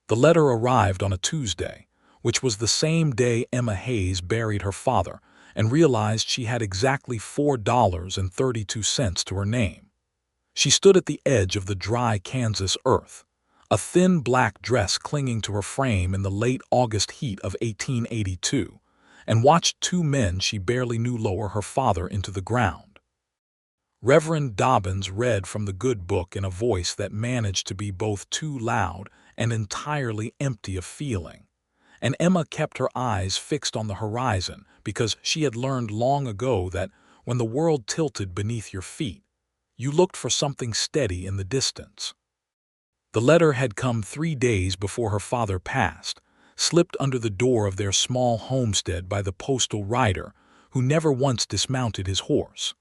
The letter arrived on a Tuesday, which was the same day Emma Hayes buried her father and realized she had exactly $4.32 to her name. She stood at the edge of the dry Kansas earth, a thin black dress clinging to her frame in the late August heat of 1882, and watched two men she barely knew lower her father into the ground. Reverend Dobbins read from the good book in a voice that managed to be both too loud and entirely empty of feeling, and Emma kept her eyes fixed on the horizon because she had learned long ago that when the world tilted beneath your feet, you looked for something steady in the distance. The letter had come 3 days before her father passed, slipped under the door of their small homestead by the postal rider, who never once dismounted his horse.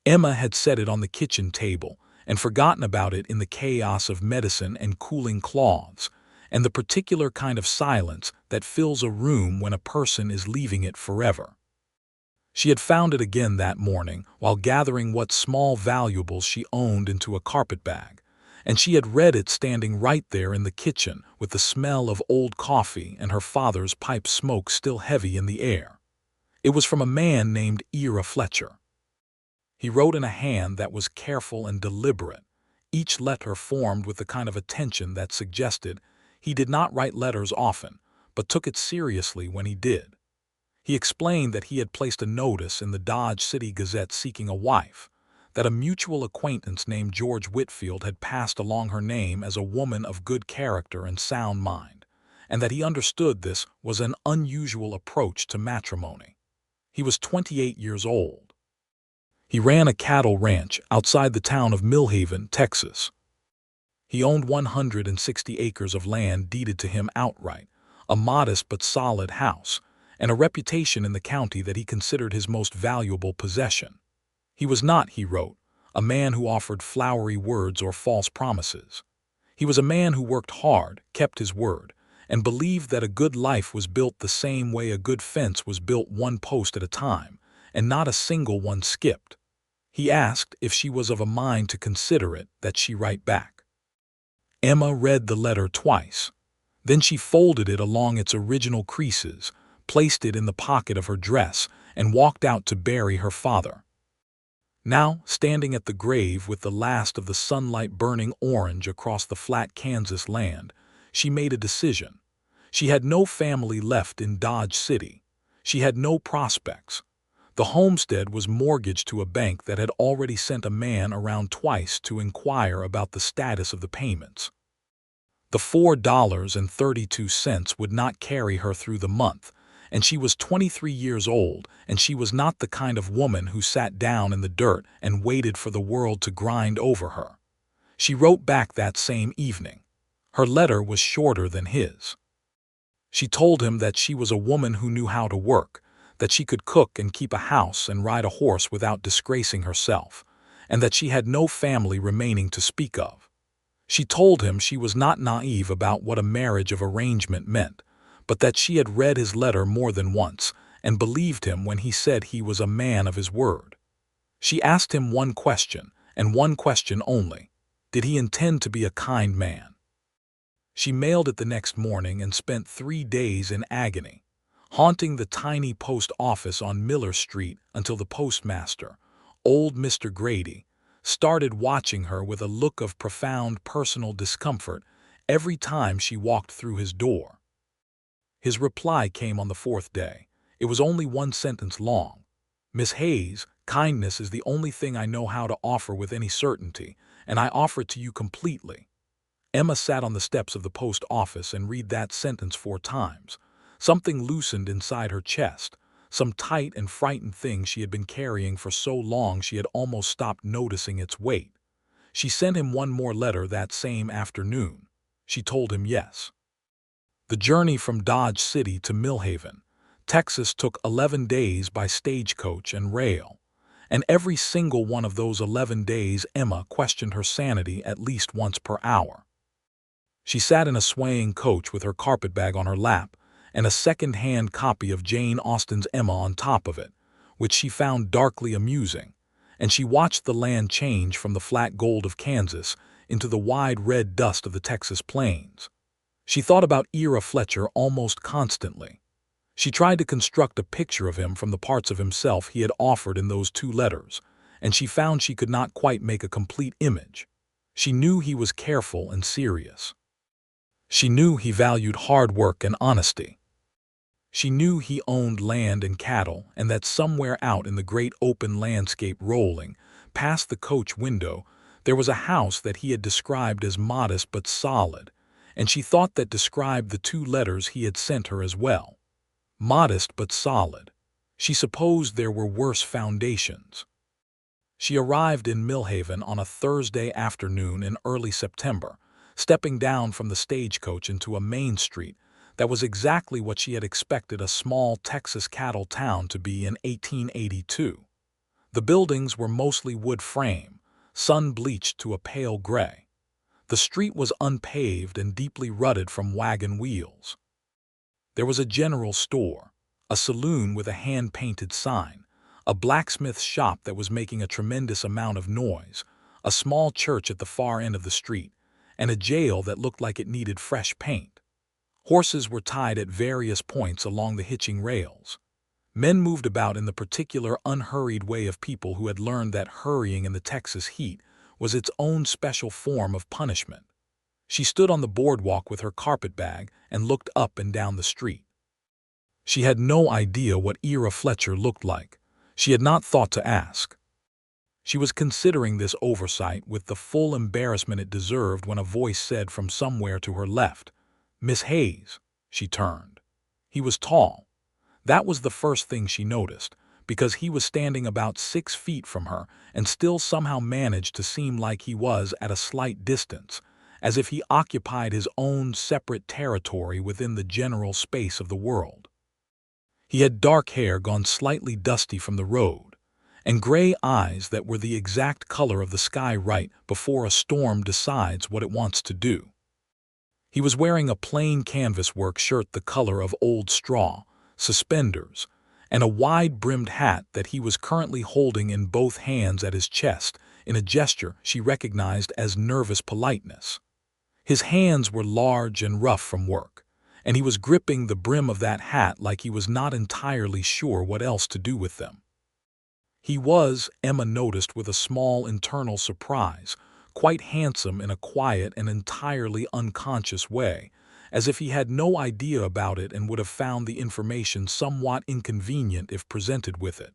Emma had set it on the kitchen table and forgotten about it in the chaos of medicine and cooling cloths, and the particular kind of silence that fills a room when a person is leaving it forever. She had found it again that morning while gathering what small valuables she owned into a carpetbag, and she had read it standing right there in the kitchen with the smell of old coffee and her father's pipe smoke still heavy in the air. It was from a man named Ira Fletcher. He wrote in a hand that was careful and deliberate, each letter formed with the kind of attention that suggested he did not write letters often, but took it seriously when he did. He explained that he had placed a notice in the Dodge City Gazette seeking a wife, that a mutual acquaintance named George Whitfield had passed along her name as a woman of good character and sound mind, and that he understood this was an unusual approach to matrimony. He was 28 years old. He ran a cattle ranch outside the town of Millhaven, Texas. He owned 160 acres of land deeded to him outright, a modest but solid house, and a reputation in the county that he considered his most valuable possession. He was not, he wrote, a man who offered flowery words or false promises. He was a man who worked hard, kept his word, and believed that a good life was built the same way a good fence was built, one post at a time, and not a single one skipped. He asked if she was of a mind to consider it, that she write back. Emma read the letter twice. Then she folded it along its original creases, placed it in the pocket of her dress, and walked out to bury her father. Now, standing at the grave with the last of the sunlight burning orange across the flat Kansas land, she made a decision. She had no family left in Dodge City. She had no prospects. The homestead was mortgaged to a bank that had already sent a man around twice to inquire about the status of the payments. The $4.32 would not carry her through the month, and she was 23 years old, and she was not the kind of woman who sat down in the dirt and waited for the world to grind over her. She wrote back that same evening. Her letter was shorter than his. She told him that she was a woman who knew how to work, that she could cook and keep a house and ride a horse without disgracing herself, and that she had no family remaining to speak of. She told him she was not naive about what a marriage of arrangement meant, but that she had read his letter more than once and believed him when he said he was a man of his word. She asked him one question, and one question only: did he intend to be a kind man? She mailed it the next morning and spent 3 days in agony, haunting the tiny post office on Miller Street until the postmaster, old Mr. Grady, started watching her with a look of profound personal discomfort every time she walked through his door. His reply came on the 4th day. It was only 1 sentence long. Miss Hayes, kindness is the only thing I know how to offer with any certainty, and I offer it to you completely. Emma sat on the steps of the post office and read that sentence 4 times. Something loosened inside her chest, some tight and frightened thing she had been carrying for so long she had almost stopped noticing its weight. She sent him one more letter that same afternoon. She told him yes. The journey from Dodge City to Millhaven, Texas took 11 days by stagecoach and rail, and every single one of those 11 days Emma questioned her sanity at least once per hour. She sat in a swaying coach with her carpetbag on her lap, and a second-hand copy of Jane Austen's Emma on top of it, which she found darkly amusing, and she watched the land change from the flat gold of Kansas into the wide red dust of the Texas plains. She thought about Ira Fletcher almost constantly. She tried to construct a picture of him from the parts of himself he had offered in those 2 letters, and she found she could not quite make a complete image. She knew he was careful and serious. She knew he valued hard work and honesty. She knew he owned land and cattle, and that somewhere out in the great open landscape rolling past the coach window there was a house that he had described as modest but solid, and she thought that described the 2 letters he had sent her as well. Modest but solid. She supposed there were worse foundations. She arrived in Millhaven on a Thursday afternoon in early September, stepping down from the stagecoach into a main street that was exactly what she had expected a small Texas cattle town to be in 1882. The buildings were mostly wood frame, sun-bleached to a pale gray. The street was unpaved and deeply rutted from wagon wheels. There was a general store, a saloon with a hand-painted sign, a blacksmith shop that was making a tremendous amount of noise, a small church at the far end of the street, and a jail that looked like it needed fresh paint. Horses were tied at various points along the hitching rails. Men moved about in the particular unhurried way of people who had learned that hurrying in the Texas heat was its own special form of punishment. She stood on the boardwalk with her carpetbag and looked up and down the street. She had no idea what Ira Fletcher looked like. She had not thought to ask. She was considering this oversight with the full embarrassment it deserved when a voice said from somewhere to her left, "Miss Hayes." She turned. He was tall. That was the first thing she noticed, because he was standing about 6 feet from her and still somehow managed to seem like he was at a slight distance, as if he occupied his own separate territory within the general space of the world. He had dark hair gone slightly dusty from the road, and gray eyes that were the exact color of the sky right before a storm decides what it wants to do. He was wearing a plain canvas work shirt the color of old straw, suspenders, and a wide-brimmed hat that he was currently holding in both hands at his chest in a gesture she recognized as nervous politeness. His hands were large and rough from work, and he was gripping the brim of that hat like he was not entirely sure what else to do with them. He was, Emma noticed with a small internal surprise, quite handsome in a quiet and entirely unconscious way, as if he had no idea about it and would have found the information somewhat inconvenient if presented with it.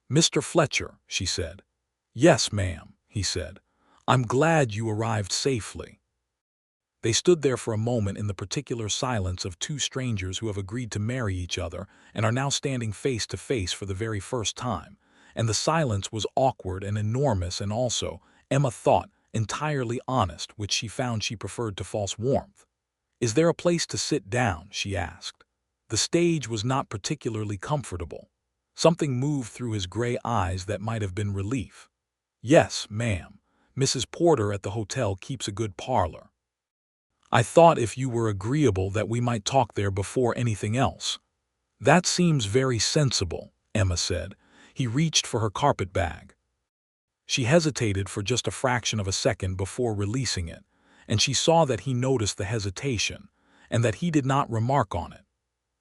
"Mr. Fletcher," she said. "Yes, ma'am," he said. "I'm glad you arrived safely." They stood there for a moment in the particular silence of 2 strangers who have agreed to marry each other and are now standing face to face for the very first time, and the silence was awkward and enormous and also, Emma thought, entirely honest, which she found she preferred to false warmth. "Is there a place to sit down?" she asked. The stage was not particularly comfortable. Something moved through his gray eyes that might have been relief. "Yes, ma'am. Mrs. Porter at the hotel keeps a good parlor. I thought if you were agreeable that we might talk there before anything else." "That seems very sensible," Emma said. He reached for her carpetbag. She hesitated for just a fraction of a second before releasing it, and she saw that he noticed the hesitation, and that he did not remark on it.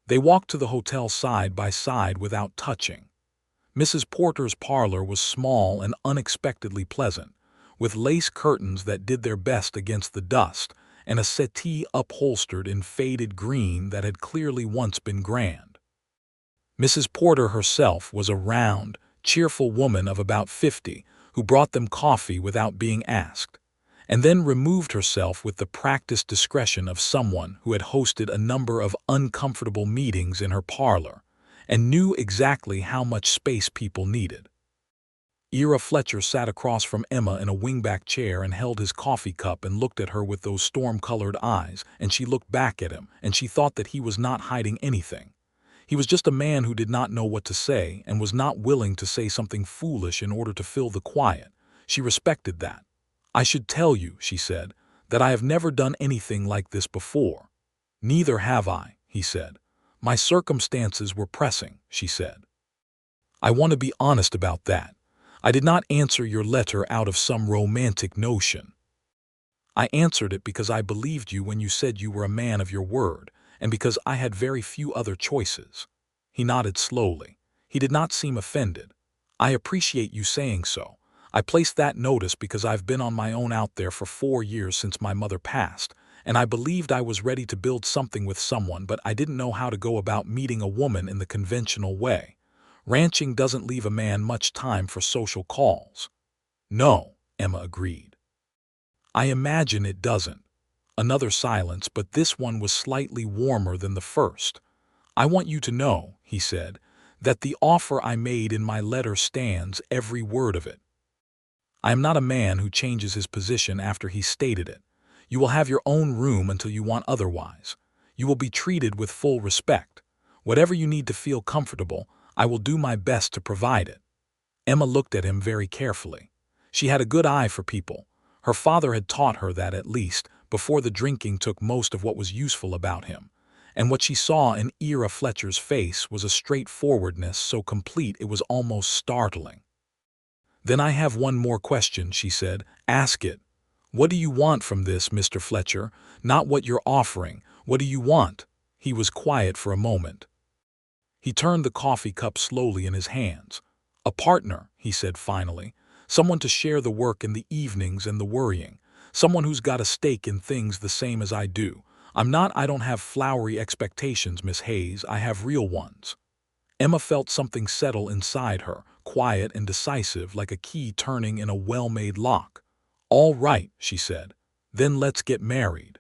They walked to the hotel side by side without touching. Mrs. Porter's parlor was small and unexpectedly pleasant, with lace curtains that did their best against the dust, and a settee upholstered in faded green that had clearly once been grand. Mrs. Porter herself was a round, cheerful woman of about 50, who brought them coffee without being asked, and then removed herself with the practiced discretion of someone who had hosted a number of uncomfortable meetings in her parlor, and knew exactly how much space people needed. Ira Fletcher sat across from Emma in a wingback chair and held his coffee cup and looked at her with those storm-colored eyes, and she looked back at him, and she thought that he was not hiding anything. He was just a man who did not know what to say and was not willing to say something foolish in order to fill the quiet. She respected that. "I should tell you," she said, "that I have never done anything like this before." "Neither have I," he said. "My circumstances were pressing," she said. "I want to be honest about that. I did not answer your letter out of some romantic notion. I answered it because I believed you when you said you were a man of your word, and because I had very few other choices." He nodded slowly. He did not seem offended. "I appreciate you saying so. I placed that notice because I've been on my own out there for 4 years since my mother passed, and I believed I was ready to build something with someone, but I didn't know how to go about meeting a woman in the conventional way. Ranching doesn't leave a man much time for social calls." "No," Emma agreed. "I imagine it doesn't." Another silence, but this one was slightly warmer than the first. "I want you to know," he said, "that the offer I made in my letter stands, every word of it. I am not a man who changes his position after he stated it. You will have your own room until you want otherwise. You will be treated with full respect. Whatever you need to feel comfortable, I will do my best to provide it." Emma looked at him very carefully. She had a good eye for people. Her father had taught her that, at least, before the drinking took most of what was useful about him. And what she saw in Ira Fletcher's face was a straightforwardness so complete it was almost startling. "Then I have one more question," she said. "Ask it. What do you want from this, Mr. Fletcher? Not what you're offering. What do you want?" He was quiet for a moment. He turned the coffee cup slowly in his hands. "A partner," he said finally. "Someone to share the work in the evenings and the worrying. Someone who's got a stake in things the same as I do. I don't have flowery expectations, Miss Hayes. I have real ones." Emma felt something settle inside her, quiet and decisive, like a key turning in a well-made lock. "All right," she said. "Then let's get married."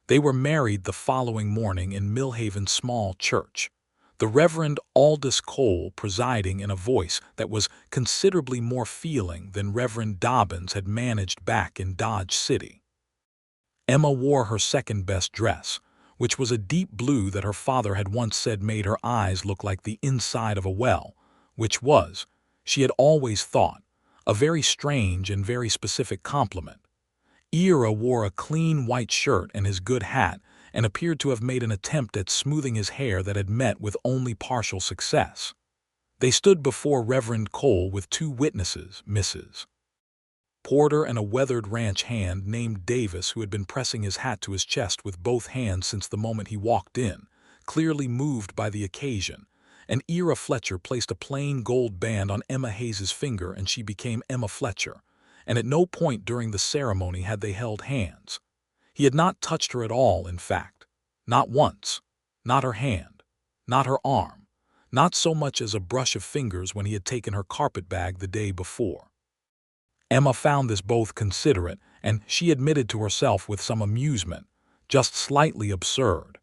They were married the following morning in Millhaven's small church, the Reverend Aldous Cole presiding, in a voice that was considerably more feeling than Reverend Dobbins had managed back in Dodge City. Emma wore her second-best dress, which was a deep blue that her father had once said made her eyes look like the inside of a well, which was, she had always thought, a very strange and very specific compliment. Ira wore a clean white shirt and his good hat, and appeared to have made an attempt at smoothing his hair that had met with only partial success. They stood before Reverend Cole with two witnesses, Mrs. Porter and a weathered ranch hand named Davis, who had been pressing his hat to his chest with both hands since the moment he walked in, clearly moved by the occasion, and Ira Fletcher placed a plain gold band on Emma Hayes's finger and she became Emma Fletcher, and at no point during the ceremony had they held hands. He had not touched her at all, in fact. Not once. Not her hand. Not her arm. Not so much as a brush of fingers when he had taken her carpetbag the day before. Emma found this both considerate and, she admitted to herself with some amusement, just slightly absurd.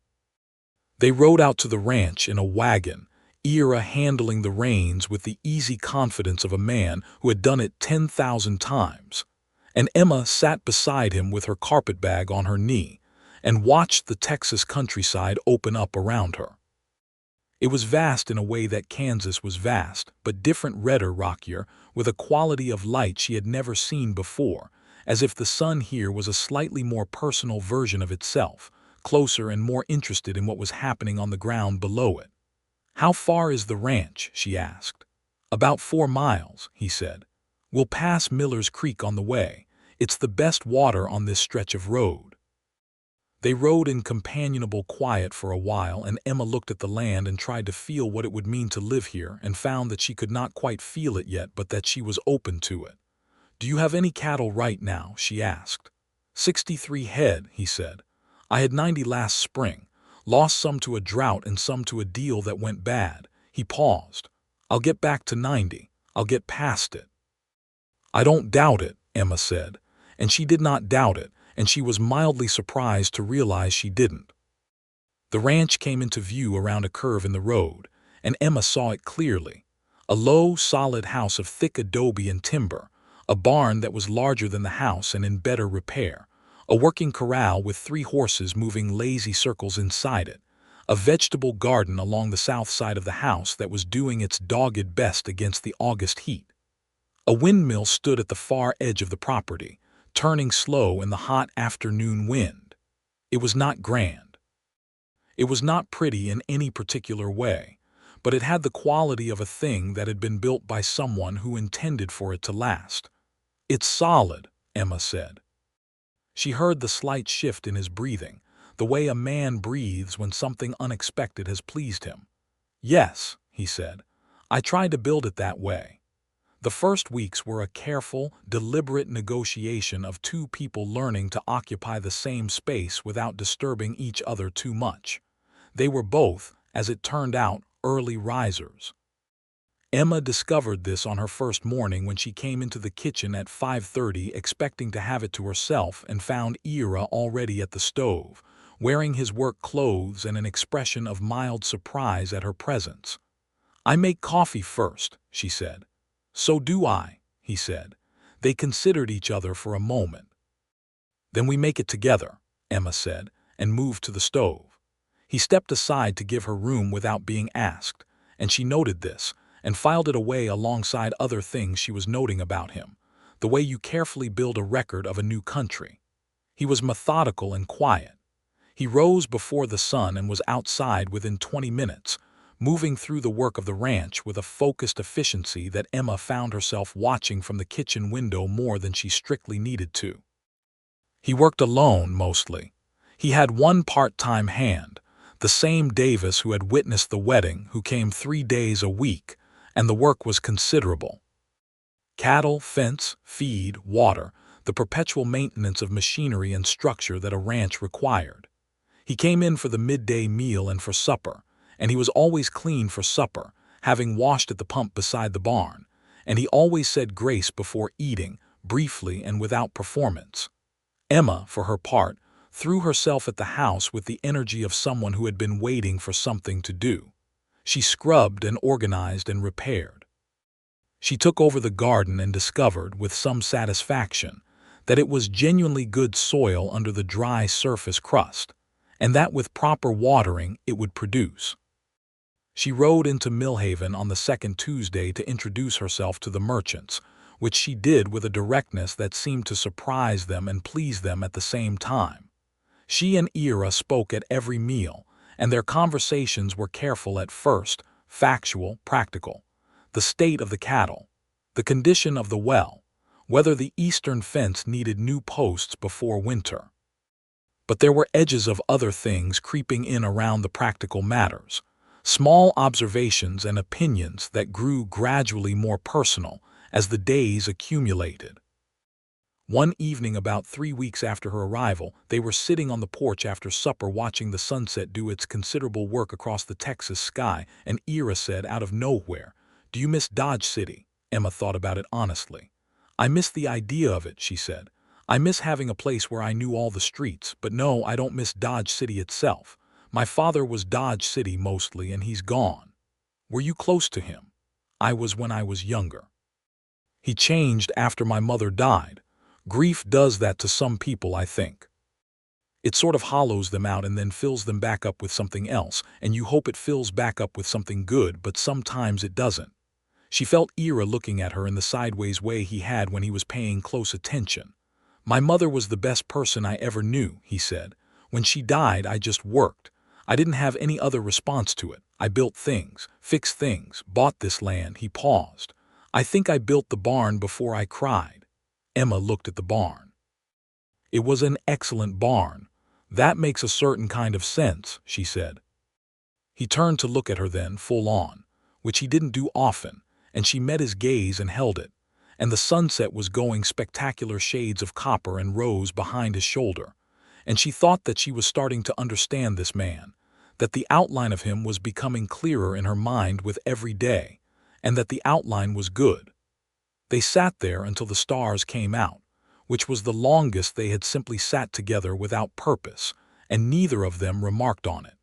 They rode out to the ranch in a wagon, Ira handling the reins with the easy confidence of a man who had done it 10,000 times, and Emma sat beside him with her carpetbag on her knee and watched the Texas countryside open up around her. It was vast in a way that Kansas was vast, but different, redder, rockier, with a quality of light she had never seen before, as if the sun here was a slightly more personal version of itself, closer and more interested in what was happening on the ground below it. "How far is the ranch?" she asked. "About 4 miles, he said. "We'll pass Miller's Creek on the way. It's the best water on this stretch of road." They rode in companionable quiet for a while, and Emma looked at the land and tried to feel what it would mean to live here, and found that she could not quite feel it yet, but that she was open to it. "Do you have any cattle right now?" she asked. 63 head, he said. "I had 90 last spring. Lost some to a drought and some to a deal that went bad." He paused. "I'll get back to 90. I'll get past it." "I don't doubt it," Emma said. And she did not doubt it, and she was mildly surprised to realize she didn't. The ranch came into view around a curve in the road, and Emma saw it clearly. A low, solid house of thick adobe and timber, a barn that was larger than the house and in better repair, a working corral with 3 horses moving lazy circles inside it, a vegetable garden along the south side of the house that was doing its dogged best against the August heat. A windmill stood at the far edge of the property, turning slow in the hot afternoon wind. It was not grand. It was not pretty in any particular way, but it had the quality of a thing that had been built by someone who intended for it to last. "It's solid," Emma said. She heard the slight shift in his breathing, the way a man breathes when something unexpected has pleased him. "Yes," he said, "I tried to build it that way." The first weeks were a careful, deliberate negotiation of two people learning to occupy the same space without disturbing each other too much. They were both, as it turned out, early risers. Emma discovered this on her first morning when she came into the kitchen at 5:30 expecting to have it to herself and found Ira already at the stove, wearing his work clothes and an expression of mild surprise at her presence. "I make coffee first," she said. "So do I," he said. They considered each other for a moment. "Then we make it together," Emma said, and moved to the stove. He stepped aside to give her room without being asked, and she noted this, and filed it away alongside other things she was noting about him, the way you carefully build a record of a new country. He was methodical and quiet. He rose before the sun and was outside within 20 minutes, moving through the work of the ranch with a focused efficiency that Emma found herself watching from the kitchen window more than she strictly needed to. He worked alone, mostly. He had one part-time hand, the same Davis who had witnessed the wedding, who came 3 days a week, and the work was considerable. Cattle, fence, feed, water, the perpetual maintenance of machinery and structure that a ranch required. He came in for the midday meal and for supper, and he was always clean for supper, having washed at the pump beside the barn, and he always said grace before eating, briefly and without performance. Emma, for her part, threw herself at the house with the energy of someone who had been waiting for something to do. She scrubbed and organized and repaired. She took over the garden and discovered, with some satisfaction, that it was genuinely good soil under the dry surface crust, and that with proper watering it would produce. She rode into Millhaven on the second Tuesday to introduce herself to the merchants, which she did with a directness that seemed to surprise them and please them at the same time. She and Ira spoke at every meal, and their conversations were careful at first, factual, practical. The state of the cattle, the condition of the well, whether the eastern fence needed new posts before winter. But there were edges of other things creeping in around the practical matters, small observations and opinions that grew gradually more personal as the days accumulated. One evening about 3 weeks after her arrival, they were sitting on the porch after supper watching the sunset do its considerable work across the Texas sky, and Ira said out of nowhere, "Do you miss Dodge City?" Emma thought about it honestly. "I miss the idea of it," she said. "I miss having a place where I knew all the streets, but no, I don't miss Dodge City itself. My father was Dodge City mostly, and he's gone." "Were you close to him?" "I was when I was younger. He changed after my mother died. Grief does that to some people, I think. It sort of hollows them out and then fills them back up with something else, and you hope it fills back up with something good, but sometimes it doesn't." She felt Ira looking at her in the sideways way he had when he was paying close attention. "My mother was the best person I ever knew," he said. "When she died, I just worked. I didn't have any other response to it. I built things, fixed things, bought this land." He paused. "I think I built the barn before I cried." Emma looked at the barn. "It was an excellent barn. That makes a certain kind of sense," she said. He turned to look at her then, full on, which he didn't do often, and she met his gaze and held it, and the sunset was going spectacular shades of copper and rose behind his shoulder, and she thought that she was starting to understand this man, that the outline of him was becoming clearer in her mind with every day, and that the outline was good. They sat there until the stars came out, which was the longest they had simply sat together without purpose, and neither of them remarked on it.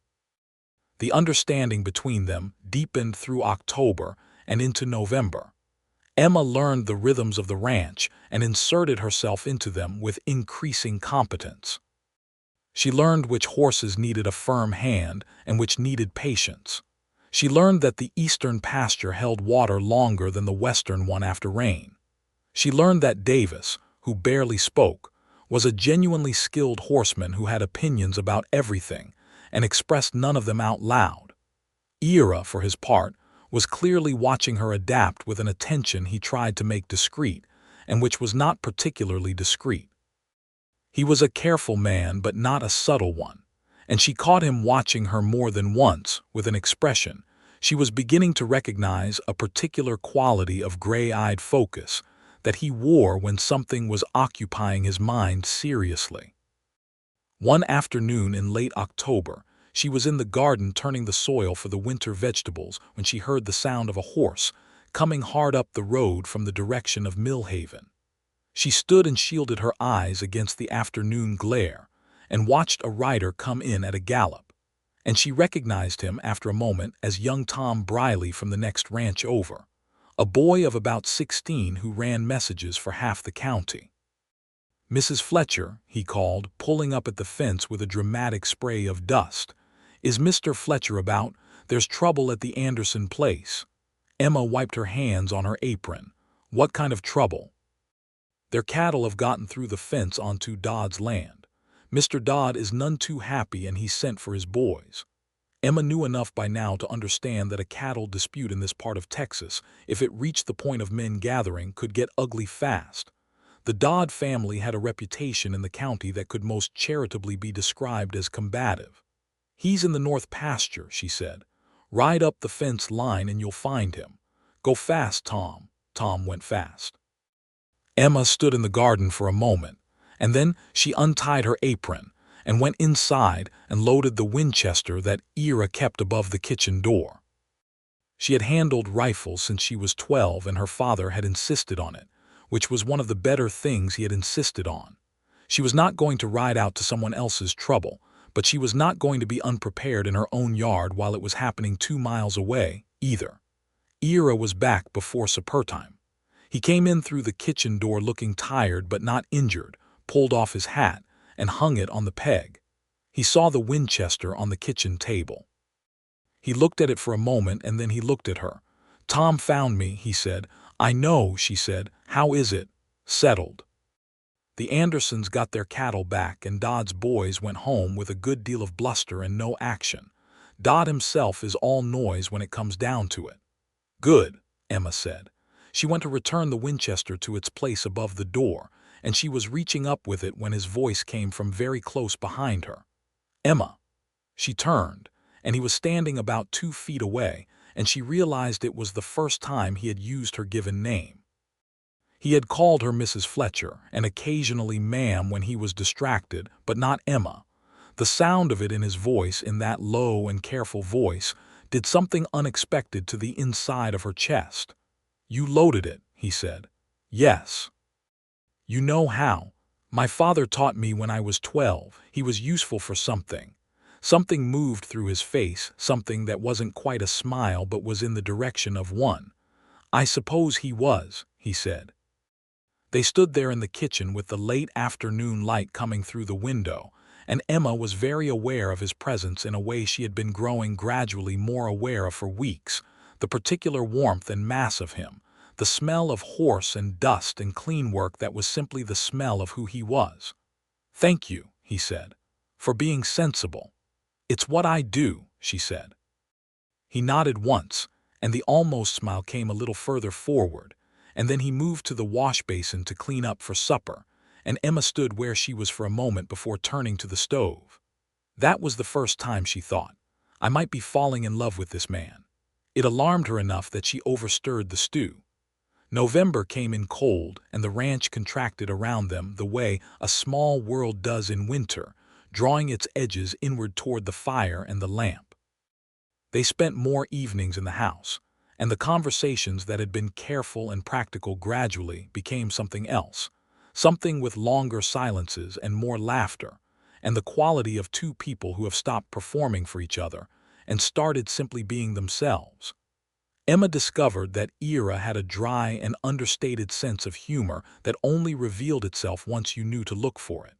The understanding between them deepened through October and into November. Emma learned the rhythms of the ranch and inserted herself into them with increasing competence. She learned which horses needed a firm hand and which needed patience. She learned that the eastern pasture held water longer than the western one after rain. She learned that Davis, who barely spoke, was a genuinely skilled horseman who had opinions about everything and expressed none of them out loud. Ira, for his part, was clearly watching her adapt with an attention he tried to make discreet, and which was not particularly discreet. He was a careful man, but not a subtle one, and she caught him watching her more than once with an expression. She was beginning to recognize a particular quality of gray-eyed focus that he wore when something was occupying his mind seriously. One afternoon in late October, she was in the garden turning the soil for the winter vegetables when she heard the sound of a horse coming hard up the road from the direction of Millhaven. She stood and shielded her eyes against the afternoon glare and watched a rider come in at a gallop, and she recognized him after a moment as young Tom Briley from the next ranch over, a boy of about 16 who ran messages for half the county. "Mrs. Fletcher," he called, pulling up at the fence with a dramatic spray of dust. "Is Mr. Fletcher about? There's trouble at the Anderson place." Emma wiped her hands on her apron. "What kind of trouble?" "Their cattle have gotten through the fence onto Dodd's land. Mr. Dodd is none too happy and he sent for his boys." Emma knew enough by now to understand that a cattle dispute in this part of Texas, if it reached the point of men gathering, could get ugly fast. The Dodd family had a reputation in the county that could most charitably be described as combative. "He's in the north pasture," she said. "Ride up the fence line and you'll find him. Go fast, Tom." Tom went fast. Emma stood in the garden for a moment, and then she untied her apron and went inside and loaded the Winchester that Ira kept above the kitchen door. She had handled rifles since she was 12 and her father had insisted on it, which was one of the better things he had insisted on. She was not going to ride out to someone else's trouble, but she was not going to be unprepared in her own yard while it was happening 2 miles away, either. Ira was back before supper time. He came in through the kitchen door looking tired but not injured, pulled off his hat, and hung it on the peg. He saw the Winchester on the kitchen table. He looked at it for a moment and then he looked at her. "Tom found me," he said. "I know," she said. "How is it?" "Settled. The Andersons got their cattle back and Dodd's boys went home with a good deal of bluster and no action. Dodd himself is all noise when it comes down to it." "Good," Emma said. She went to return the Winchester to its place above the door, and she was reaching up with it when his voice came from very close behind her. "Emma." She turned, and he was standing about 2 feet away, and she realized it was the first time he had used her given name. He had called her Mrs. Fletcher, and occasionally ma'am when he was distracted, but not Emma. The sound of it in his voice, in that low and careful voice, did something unexpected to the inside of her chest. "You loaded it," he said. "Yes." "You know how? My father taught me when I was 12. He was useful for something." Something moved through his face, something that wasn't quite a smile but was in the direction of one. "I suppose he was," he said. They stood there in the kitchen with the late afternoon light coming through the window, and Emma was very aware of his presence in a way she had been growing gradually more aware of for weeks, the particular warmth and mass of him, the smell of horse and dust and clean work that was simply the smell of who he was. "Thank you," he said, "for being sensible." "It's what I do," she said. He nodded once, and the almost smile came a little further forward, and then he moved to the wash basin to clean up for supper, and Emma stood where she was for a moment before turning to the stove. That was the first time she thought, "I might be falling in love with this man." It alarmed her enough that she overstirred the stew. November came in cold, and the ranch contracted around them the way a small world does in winter, drawing its edges inward toward the fire and the lamp. They spent more evenings in the house, and the conversations that had been careful and practical gradually became something else, something with longer silences and more laughter, and the quality of two people who have stopped performing for each other and started simply being themselves. Emma discovered that Ira had a dry and understated sense of humor that only revealed itself once you knew to look for it.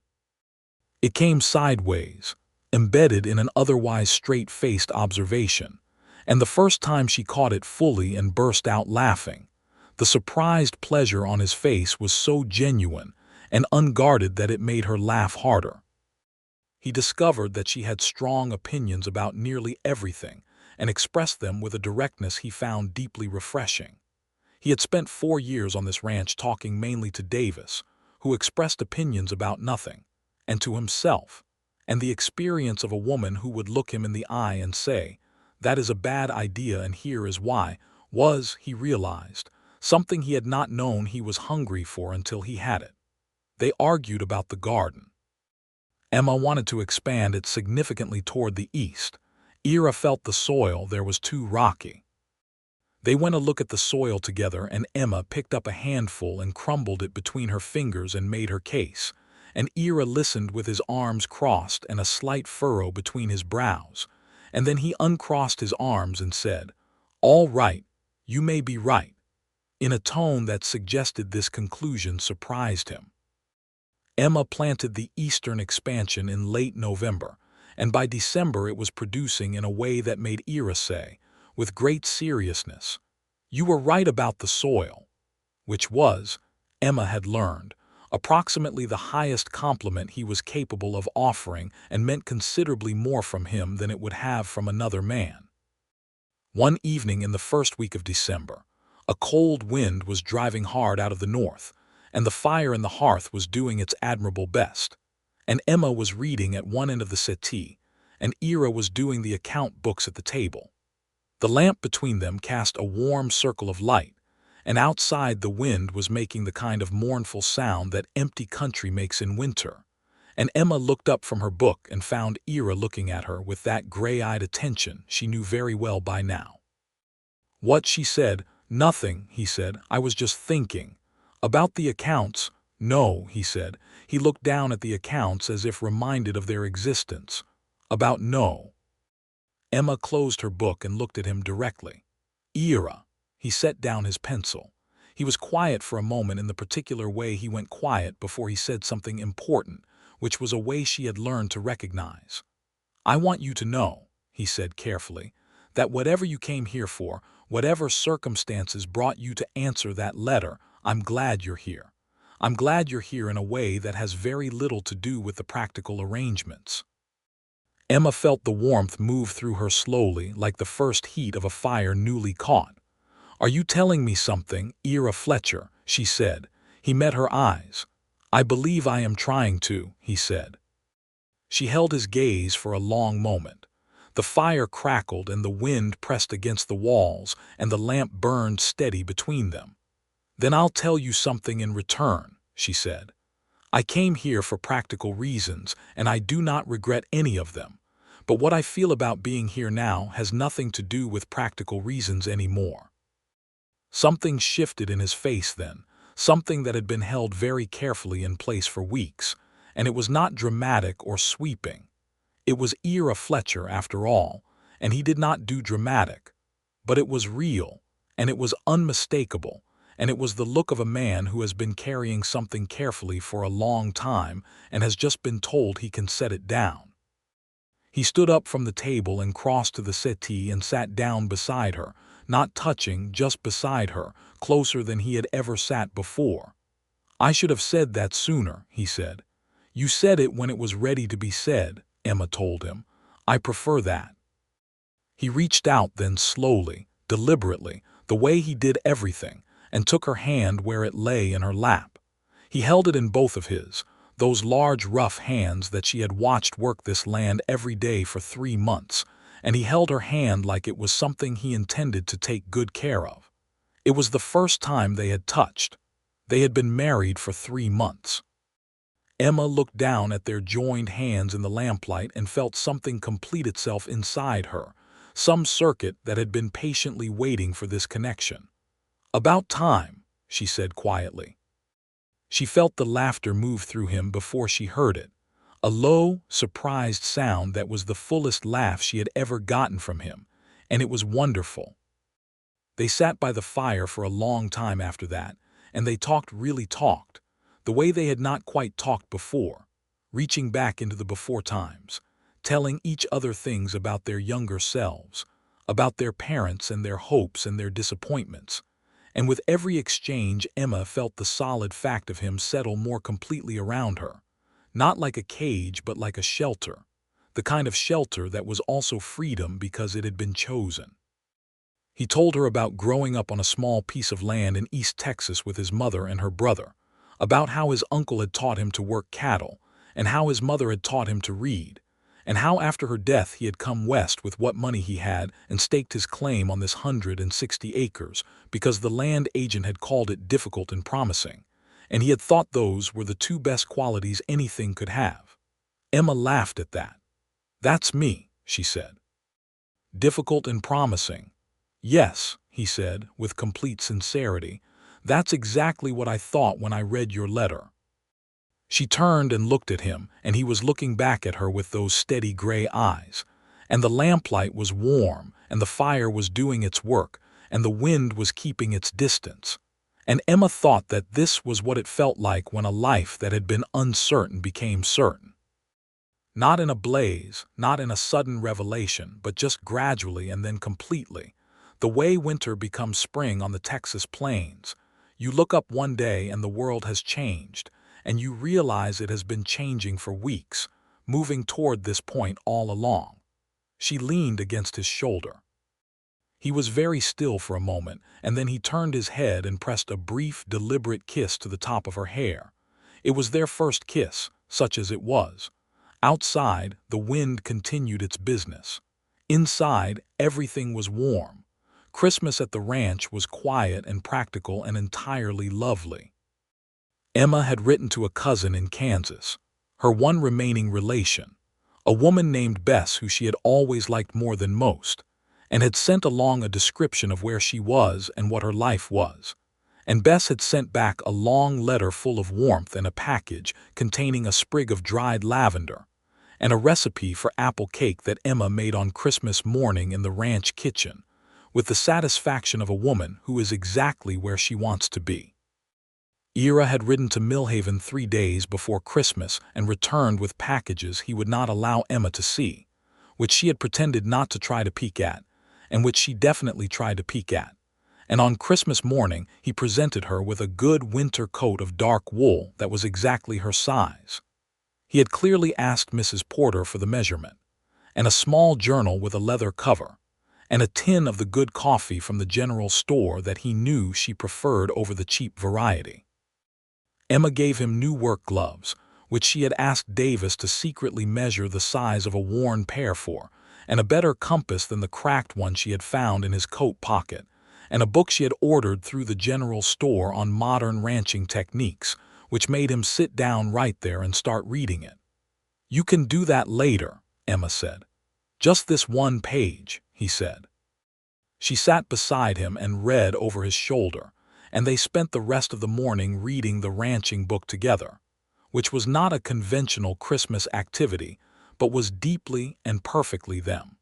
It came sideways, embedded in an otherwise straight-faced observation, and the first time she caught it fully and burst out laughing, the surprised pleasure on his face was so genuine and unguarded that it made her laugh harder. He discovered that she had strong opinions about nearly everything and expressed them with a directness he found deeply refreshing. He had spent 4 years on this ranch talking mainly to Davis, who expressed opinions about nothing. and to himself, and the experience of a woman who would look him in the eye and say, "That is a bad idea and here is why," was, he realized, something he had not known he was hungry for until he had it. They argued about the garden. Emma wanted to expand it significantly toward the east. Ira felt the soil there was too rocky. They went to look at the soil together, and Emma picked up a handful and crumbled it between her fingers and made her case. And Ira listened with his arms crossed and a slight furrow between his brows. And then he uncrossed his arms and said, "All right, you may be right," in a tone that suggested this conclusion surprised him. Emma planted the eastern expansion in late November, and by December it was producing in a way that made Ira say, with great seriousness, "You were right about the soil," which was, Emma had learned, approximately the highest compliment he was capable of offering and meant considerably more from him than it would have from another man. One evening in the first week of December, a cold wind was driving hard out of the north, and the fire in the hearth was doing its admirable best. And Emma was reading at one end of the settee, and Ira was doing the account books at the table. The lamp between them cast a warm circle of light, and outside the wind was making the kind of mournful sound that empty country makes in winter. And Emma looked up from her book and found Ira looking at her with that gray-eyed attention she knew very well by now. "What?" she said. "Nothing," he said. "I was just thinking." "About the accounts?" "No," he said. He looked down at the accounts as if reminded of their existence. "About no." Emma closed her book and looked at him directly. "Ira." He set down his pencil. He was quiet for a moment in the particular way he went quiet before he said something important, which was a way she had learned to recognize. "I want you to know," he said carefully, "that whatever you came here for, whatever circumstances brought you to answer that letter, I'm glad you're here. I'm glad you're here in a way that has very little to do with the practical arrangements." Emma felt the warmth move through her slowly, like the first heat of a fire newly caught. "Are you telling me something, Ira Fletcher?" she said. He met her eyes. "I believe I am trying to," he said. She held his gaze for a long moment. The fire crackled and the wind pressed against the walls and the lamp burned steady between them. "Then I'll tell you something in return," she said. "I came here for practical reasons, and I do not regret any of them. But what I feel about being here now has nothing to do with practical reasons anymore." Something shifted in his face then, something that had been held very carefully in place for weeks, and it was not dramatic or sweeping. It was Ira Fletcher after all, and he did not do dramatic. But it was real, and it was unmistakable, and it was the look of a man who has been carrying something carefully for a long time and has just been told he can set it down. He stood up from the table and crossed to the settee and sat down beside her, not touching, just beside her, closer than he had ever sat before. "I should have said that sooner," he said. "You said it when it was ready to be said," Emma told him. "I prefer that." He reached out then slowly, deliberately, the way he did everything, and took her hand where it lay in her lap. He held it in both of his, those large rough hands that she had watched work this land every day for 3 months, and he held her hand like it was something he intended to take good care of. It was the first time they had touched. They had been married for 3 months. Emma looked down at their joined hands in the lamplight and felt something complete itself inside her, some circuit that had been patiently waiting for this connection. "About time," she said quietly. She felt the laughter move through him before she heard it, a low, surprised sound that was the fullest laugh she had ever gotten from him, and it was wonderful. They sat by the fire for a long time after that, and they really talked, the way they had not quite talked before, reaching back into the before times, telling each other things about their younger selves, about their parents and their hopes and their disappointments. And with every exchange Emma felt the solid fact of him settle more completely around her, not like a cage but like a shelter, the kind of shelter that was also freedom because it had been chosen. He told her about growing up on a small piece of land in East Texas with his mother and her brother, about how his uncle had taught him to work cattle, and how his mother had taught him to read, and how after her death he had come west with what money he had and staked his claim on this 160 acres because the land agent had called it difficult and promising, and he had thought those were the two best qualities anything could have. Emma laughed at that. "That's me," she said. "Difficult and promising." "Yes," he said, with complete sincerity. "That's exactly what I thought when I read your letter." She turned and looked at him, and he was looking back at her with those steady gray eyes. And the lamplight was warm, and the fire was doing its work, and the wind was keeping its distance. And Emma thought that this was what it felt like when a life that had been uncertain became certain. Not in a blaze, not in a sudden revelation, but just gradually and then completely. The way winter becomes spring on the Texas plains. You look up one day and the world has changed, and you realize it has been changing for weeks, moving toward this point all along. She leaned against his shoulder. He was very still for a moment, and then he turned his head and pressed a brief, deliberate kiss to the top of her hair. It was their first kiss, such as it was. Outside, the wind continued its business. Inside, everything was warm. Christmas at the ranch was quiet and practical and entirely lovely. Emma had written to a cousin in Kansas, her one remaining relation, a woman named Bess who she had always liked more than most, and had sent along a description of where she was and what her life was. And Bess had sent back a long letter full of warmth and a package containing a sprig of dried lavender, and a recipe for apple cake that Emma made on Christmas morning in the ranch kitchen, with the satisfaction of a woman who is exactly where she wants to be. Ira had ridden to Millhaven 3 days before Christmas and returned with packages he would not allow Emma to see, which she had pretended not to try to peek at, and which she definitely tried to peek at. And on Christmas morning he presented her with a good winter coat of dark wool that was exactly her size. He had clearly asked Mrs. Porter for the measurement, and a small journal with a leather cover, and a tin of the good coffee from the general store that he knew she preferred over the cheap variety. Emma gave him new work gloves, which she had asked Davis to secretly measure the size of a worn pair for, and a better compass than the cracked one she had found in his coat pocket, and a book she had ordered through the general store on modern ranching techniques, which made him sit down right there and start reading it. "You can do that later," Emma said. "Just this one page," he said. She sat beside him and read over his shoulder, and they spent the rest of the morning reading the ranching book together, which was not a conventional Christmas activity, but was deeply and perfectly them.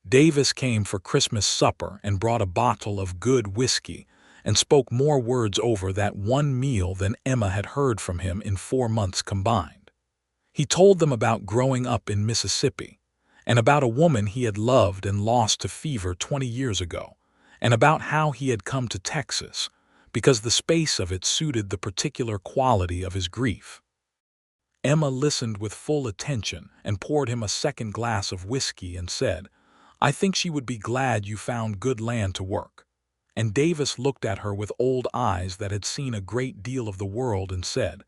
Davis came for Christmas supper and brought a bottle of good whiskey and spoke more words over that one meal than Emma had heard from him in 4 months combined. He told them about growing up in Mississippi, and about a woman he had loved and lost to fever 20 years ago, and about how he had come to Texas, because the space of it suited the particular quality of his grief. Emma listened with full attention and poured him a second glass of whiskey and said, "I think she would be glad you found good land to work." And Davis looked at her with old eyes that had seen a great deal of the world and said,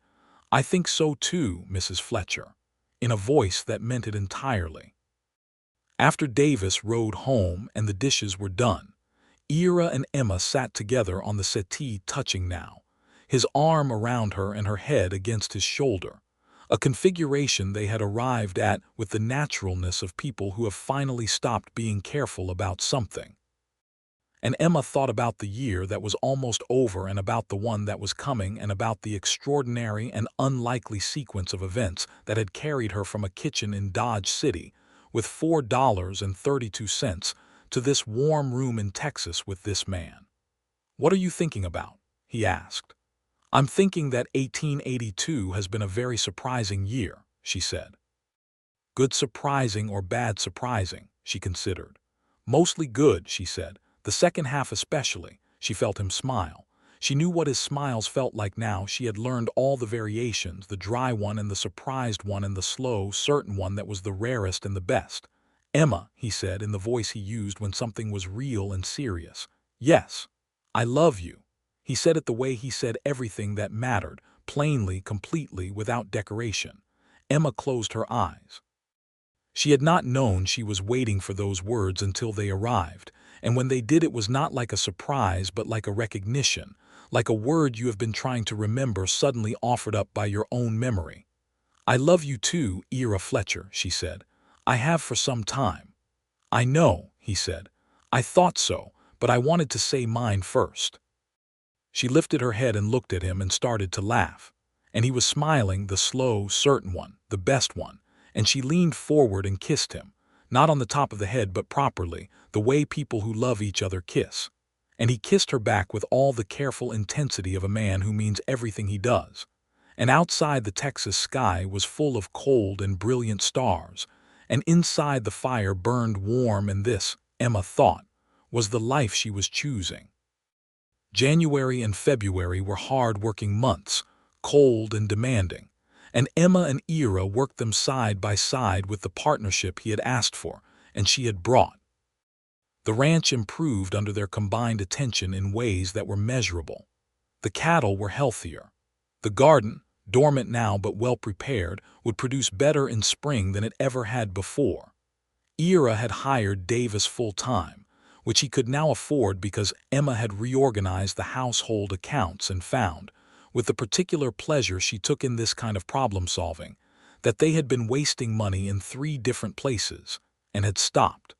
"I think so too, Mrs. Fletcher," in a voice that meant it entirely. After Davis rode home and the dishes were done, Ira and Emma sat together on the settee, touching now, his arm around her and her head against his shoulder, a configuration they had arrived at with the naturalness of people who have finally stopped being careful about something. And Emma thought about the year that was almost over and about the one that was coming and about the extraordinary and unlikely sequence of events that had carried her from a kitchen in Dodge City with $4.32 to this warm room in Texas with this man. "What are you thinking about?" he asked. "I'm thinking that 1882 has been a very surprising year," she said. "Good surprising or bad surprising?" she considered. "Mostly good," she said. "The second half especially." She felt him smile. She knew what his smiles felt like now. She had learned all the variations, the dry one and the surprised one and the slow, certain one that was the rarest and the best. "Emma," he said in the voice he used when something was real and serious. "Yes, I love you." He said it the way he said everything that mattered, plainly, completely, without decoration. Emma closed her eyes. She had not known she was waiting for those words until they arrived, and when they did it was not like a surprise but like a recognition, like a word you have been trying to remember suddenly offered up by your own memory. "I love you too, Ira Fletcher," she said. "I have for some time." "I know," he said. "I thought so, but I wanted to say mine first." She lifted her head and looked at him and started to laugh. And he was smiling, the slow, certain one, the best one, and she leaned forward and kissed him, not on the top of the head but properly, the way people who love each other kiss. And he kissed her back with all the careful intensity of a man who means everything he does. And outside the Texas sky was full of cold and brilliant stars, and inside the fire burned warm, and this, Emma thought, was the life she was choosing. January and February were hard-working months, cold and demanding, and Emma and Ira worked them side by side with the partnership he had asked for and she had brought. The ranch improved under their combined attention in ways that were measurable. The cattle were healthier. The garden, dormant now but well prepared, would produce better in spring than it ever had before. Ira had hired Davis full-time, which he could now afford because Emma had reorganized the household accounts and found, with the particular pleasure she took in this kind of problem-solving, that they had been wasting money in 3 different places and had stopped.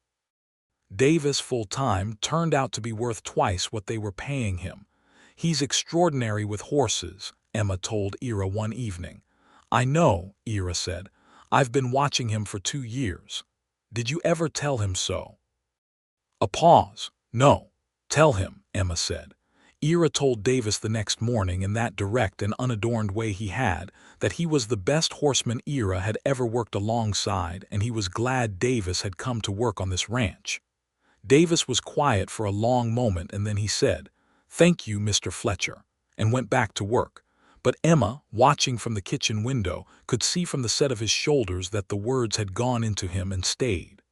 Davis full-time turned out to be worth twice what they were paying him. "He's extraordinary with horses," Emma told Ira one evening. "I know," Ira said. "I've been watching him for 2 years. Did you ever tell him so?" A pause. "No. Tell him," Emma said. Ira told Davis the next morning in that direct and unadorned way he had, that he was the best horseman Ira had ever worked alongside, and he was glad Davis had come to work on this ranch. Davis was quiet for a long moment, and then he said, "Thank you, Mr. Fletcher," and went back to work. But Emma, watching from the kitchen window, could see from the set of his shoulders that the words had gone into him and stayed.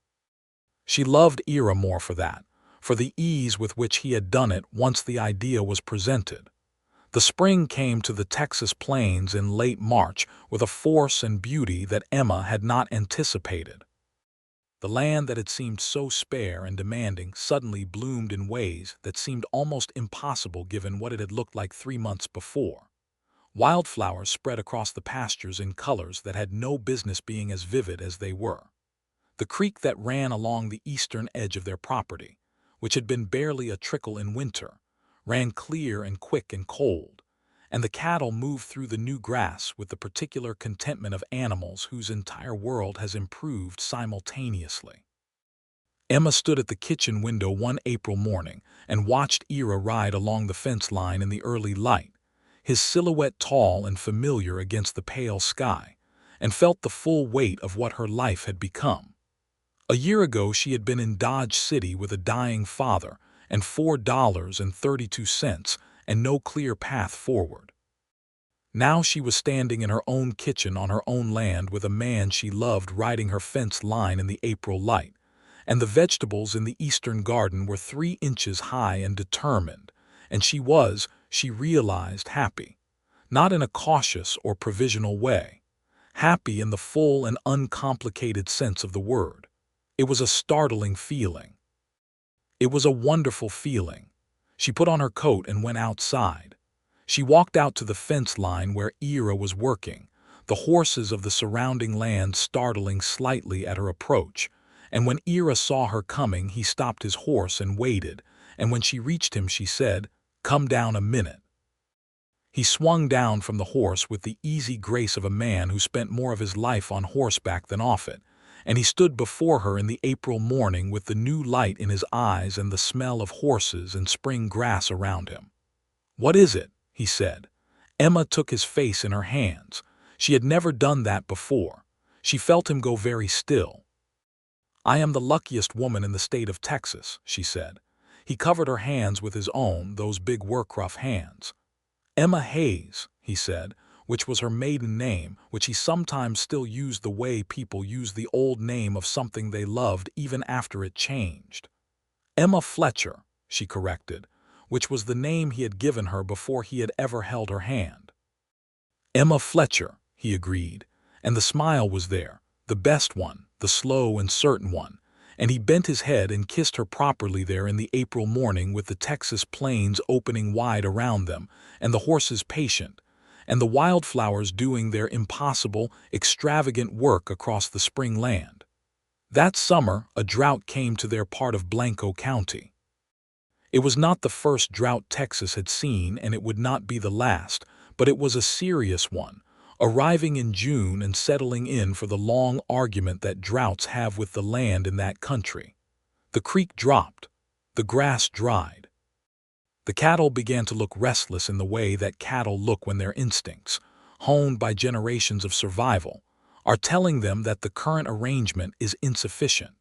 She loved Ira more for that, for the ease with which he had done it once the idea was presented. The spring came to the Texas plains in late March with a force and beauty that Emma had not anticipated. The land that had seemed so spare and demanding suddenly bloomed in ways that seemed almost impossible given what it had looked like 3 months before. Wildflowers spread across the pastures in colors that had no business being as vivid as they were. The creek that ran along the eastern edge of their property, which had been barely a trickle in winter, ran clear and quick and cold, and the cattle moved through the new grass with the particular contentment of animals whose entire world has improved simultaneously. Emma stood at the kitchen window one April morning and watched Ira ride along the fence line in the early light, his silhouette tall and familiar against the pale sky, and felt the full weight of what her life had become. A year ago she had been in Dodge City with a dying father and $4.32 and no clear path forward. Now she was standing in her own kitchen on her own land with a man she loved riding her fence line in the April light, and the vegetables in the eastern garden were 3 inches high and determined, and she realized, happy, not in a cautious or provisional way, happy in the full and uncomplicated sense of the word. It was a startling feeling. It was a wonderful feeling. She put on her coat and went outside. She walked out to the fence line where Ira was working, the horses of the surrounding land startling slightly at her approach, and when Ira saw her coming he stopped his horse and waited, and when she reached him she said, "Come down a minute." He swung down from the horse with the easy grace of a man who spent more of his life on horseback than off it, and he stood before her in the April morning with the new light in his eyes and the smell of horses and spring grass around him. "What is it?" he said. Emma took his face in her hands. She had never done that before. She felt him go very still. "I am the luckiest woman in the state of Texas," she said. He covered her hands with his own, those big work-rough hands. "Emma Hayes," he said, which was her maiden name, which he sometimes still used the way people use the old name of something they loved even after it changed. "Emma Fletcher," she corrected, which was the name he had given her before he had ever held her hand. "Emma Fletcher," he agreed, And the smile was there, the best one, the slow and certain one, and he bent his head and kissed her properly there in the April morning with the Texas plains opening wide around them, and the horses patient, and the wildflowers doing their impossible, extravagant work across the spring land. That summer, a drought came to their part of Blanco County. It was not the first drought Texas had seen, and it would not be the last, but it was a serious one, arriving in June and settling in for the long argument that droughts have with the land in that country. The creek dropped. The grass dried. The cattle began to look restless in the way that cattle look when their instincts, honed by generations of survival, are telling them that the current arrangement is insufficient.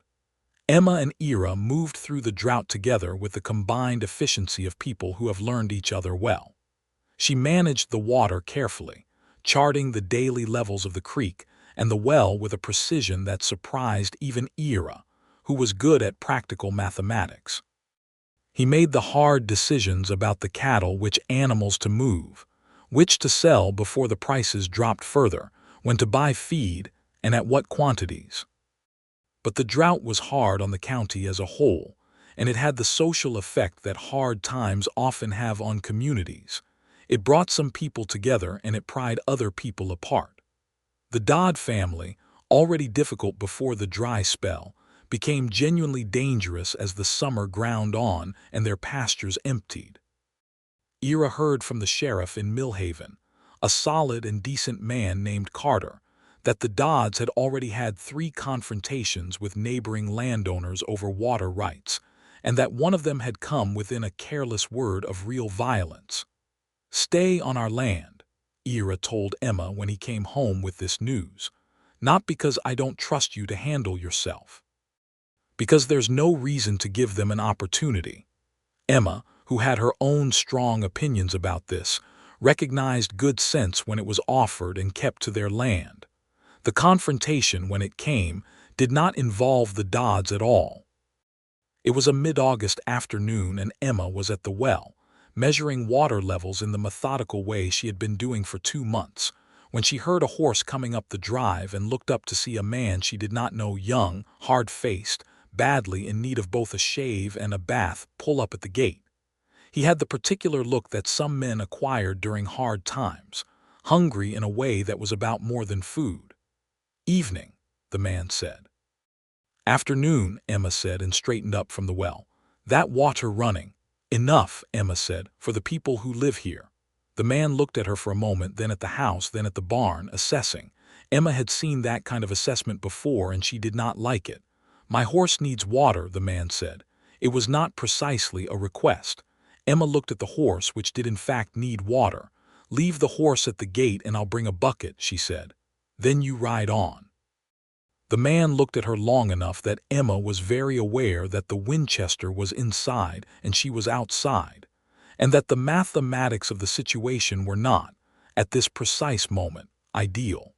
Emma and Ira moved through the drought together with the combined efficiency of people who have learned each other well. She managed the water carefully, charting the daily levels of the creek and the well with a precision that surprised even Ira, who was good at practical mathematics. He made the hard decisions about the cattle, which animals to move, which to sell before the prices dropped further, when to buy feed, and at what quantities. But the drought was hard on the county as a whole, and it had the social effect that hard times often have on communities. It brought some people together and it pried other people apart. The Dodd family, already difficult before the dry spell, became genuinely dangerous as the summer ground on and their pastures emptied. Ira heard from the sheriff in Millhaven, a solid and decent man named Carter, that the Dodds had already had 3 confrontations with neighboring landowners over water rights, and that one of them had come within a careless word of real violence. "Stay on our land," Ira told Emma when he came home with this news, "not because I don't trust you to handle yourself. Because there's no reason to give them an opportunity." Emma, who had her own strong opinions about this, recognized good sense when it was offered and kept to their land. The confrontation, when it came, did not involve the Dodds at all. It was a mid-August afternoon and Emma was at the well, measuring water levels in the methodical way she had been doing for 2 months, when she heard a horse coming up the drive and looked up to see a man she did not know, young, hard-faced, badly in need of both a shave and a bath, pull up at the gate. He had the particular look that some men acquired during hard times, hungry in a way that was about more than food. "Evening," the man said. "Afternoon," Emma said and straightened up from the well. "That water running." "Enough," Emma said, "for the people who live here." The man looked at her for a moment, then at the house, then at the barn, assessing. Emma had seen that kind of assessment before and she did not like it. "My horse needs water," the man said. It was not precisely a request. Emma looked at the horse, which did in fact need water. "Leave the horse at the gate and I'll bring a bucket," she said. "Then you ride on." The man looked at her long enough that Emma was very aware that the Winchester was inside and she was outside, and that the mathematics of the situation were not, at this precise moment, ideal.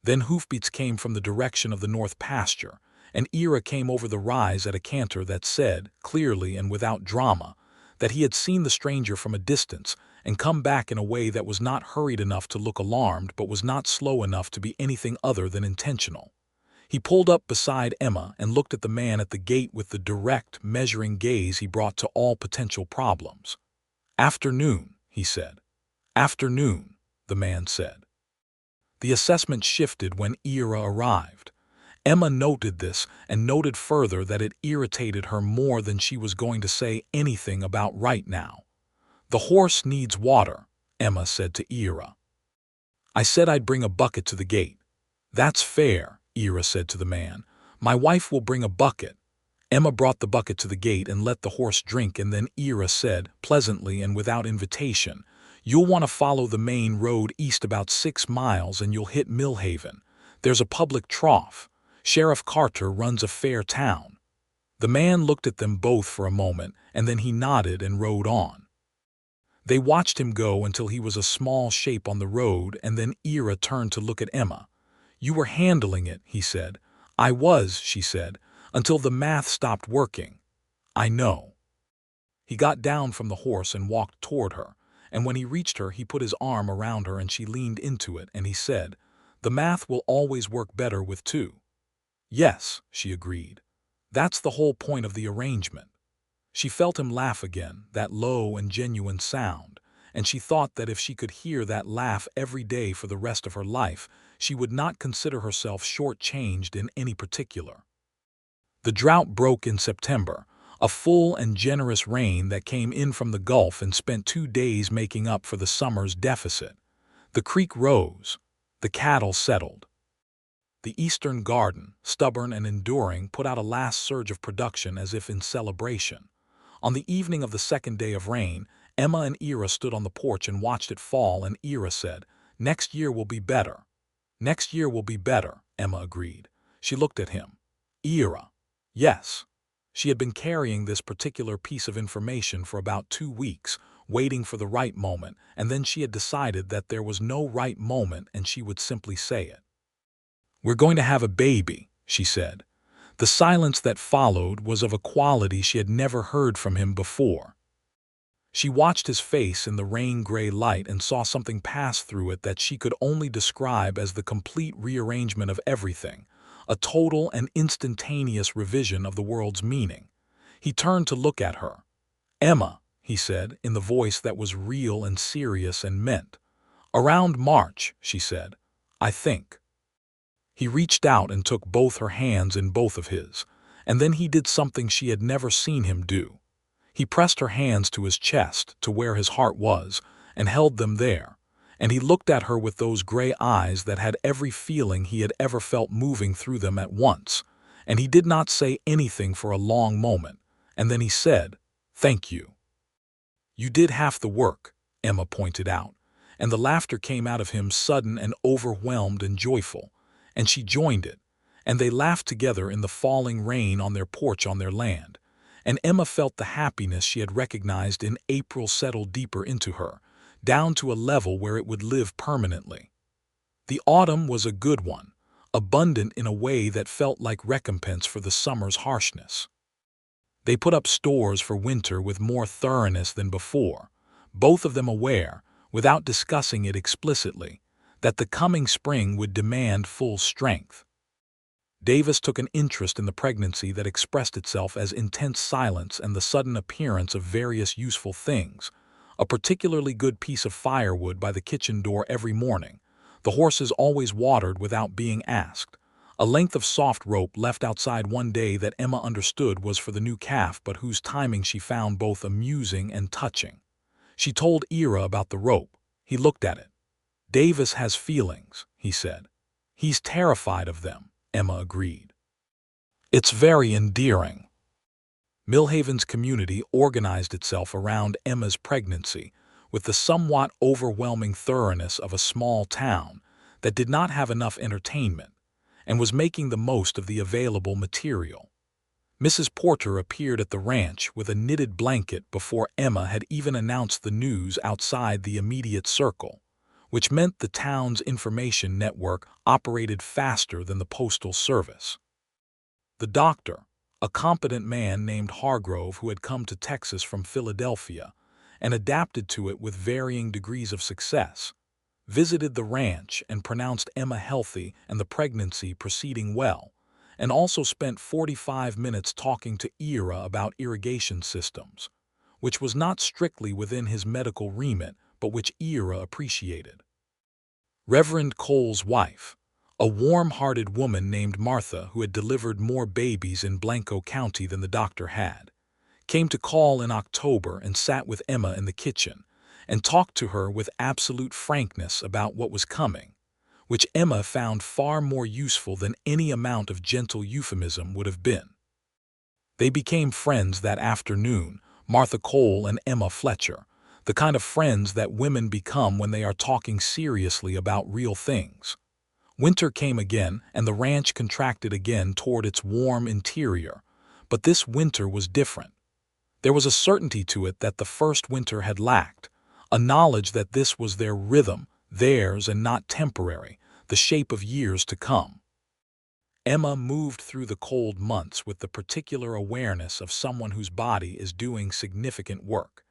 Then hoofbeats came from the direction of the north pasture, and Ira came over the rise at a canter that said, clearly and without drama, that he had seen the stranger from a distance and come back in a way that was not hurried enough to look alarmed but was not slow enough to be anything other than intentional. He pulled up beside Emma and looked at the man at the gate with the direct, measuring gaze he brought to all potential problems. "Afternoon," he said. "Afternoon," the man said. The assessment shifted when Ira arrived. Emma noted this and noted further that it irritated her more than she was going to say anything about right now. "The horse needs water," Emma said to Ira. "I said I'd bring a bucket to the gate." "That's fair," Ira said to the man. "My wife will bring a bucket." Emma brought the bucket to the gate and let the horse drink, and then Ira said, pleasantly and without invitation, "You'll want to follow the main road east about 6 miles and you'll hit Millhaven. There's a public trough. Sheriff Carter runs a fair town." The man looked at them both for a moment, and then he nodded and rode on. They watched him go until he was a small shape on the road, and then Ira turned to look at Emma. "You were handling it," he said. "I was," she said, "until the math stopped working." "I know." He got down from the horse and walked toward her, and when he reached her he put his arm around her and she leaned into it, and he said, The math will always work better with two. Yes, she agreed. That's the whole point of the arrangement. She felt him laugh again, that low and genuine sound, and she thought that if she could hear that laugh every day for the rest of her life, she would not consider herself short-changed in any particular. The drought broke in September, a full and generous rain that came in from the Gulf and spent 2 days making up for the summer's deficit. The creek rose. The cattle settled. The Eastern Garden, stubborn and enduring, put out a last surge of production as if in celebration. On the evening of the second day of rain, Emma and Ira stood on the porch and watched it fall, and Ira said, "Next year will be better." "Next year will be better," Emma agreed. She looked at him. "Ira." Yes. She had been carrying this particular piece of information for about 2 weeks, waiting for the right moment, and then she had decided that there was no right moment and she would simply say it. "We're going to have a baby," she said. The silence that followed was of a quality she had never heard from him before. She watched his face in the rain-gray light and saw something pass through it that she could only describe as the complete rearrangement of everything, a total and instantaneous revision of the world's meaning. He turned to look at her. "Emma," he said, in the voice that was real and serious and meant. "Around March," she said, "I think." He reached out and took both her hands in both of his, and then he did something she had never seen him do. He pressed her hands to his chest, to where his heart was, and held them there, and he looked at her with those gray eyes that had every feeling he had ever felt moving through them at once, and he did not say anything for a long moment, and then he said, "Thank you." "You did half the work," Emma pointed out, and the laughter came out of him sudden and overwhelmed and joyful, and she joined it, and they laughed together in the falling rain on their porch on their land, and Emma felt the happiness she had recognized in April settle deeper into her, down to a level where it would live permanently. The autumn was a good one, abundant in a way that felt like recompense for the summer's harshness. They put up stores for winter with more thoroughness than before, both of them aware, without discussing it explicitly, that the coming spring would demand full strength. Davis took an interest in the pregnancy that expressed itself as intense silence and the sudden appearance of various useful things, a particularly good piece of firewood by the kitchen door every morning, the horses always watered without being asked, a length of soft rope left outside one day that Emma understood was for the new calf but whose timing she found both amusing and touching. She told Ira about the rope. He looked at it. "Davis has feelings," he said. "He's terrified of them," Emma agreed. "It's very endearing." Millhaven's community organized itself around Emma's pregnancy with the somewhat overwhelming thoroughness of a small town that did not have enough entertainment and was making the most of the available material. Mrs. Porter appeared at the ranch with a knitted blanket before Emma had even announced the news outside the immediate circle, which meant the town's information network operated faster than the postal service. The doctor, a competent man named Hargrove who had come to Texas from Philadelphia and adapted to it with varying degrees of success, visited the ranch and pronounced Emma healthy and the pregnancy proceeding well, and also spent 45 minutes talking to Ira about irrigation systems, which was not strictly within his medical remit but which Ira appreciated. Reverend Cole's wife, a warm-hearted woman named Martha who had delivered more babies in Blanco County than the doctor had, came to call in October and sat with Emma in the kitchen and talked to her with absolute frankness about what was coming, which Emma found far more useful than any amount of gentle euphemism would have been. They became friends that afternoon, Martha Cole and Emma Fletcher, the kind of friends that women become when they are talking seriously about real things. Winter came again, and the ranch contracted again toward its warm interior, but this winter was different. There was a certainty to it that the first winter had lacked, a knowledge that this was their rhythm, theirs and not temporary, the shape of years to come. Emma moved through the cold months with the particular awareness of someone whose body is doing significant work,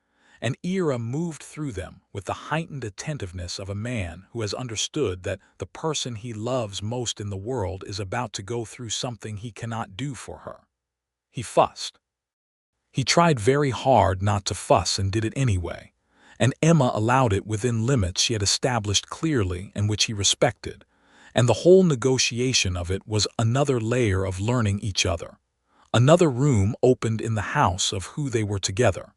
and Ira moved through them with the heightened attentiveness of a man who has understood that the person he loves most in the world is about to go through something he cannot do for her. He fussed. He tried very hard not to fuss and did it anyway, and Emma allowed it within limits she had established clearly and which he respected, and the whole negotiation of it was another layer of learning each other. Another room opened in the house of who they were together.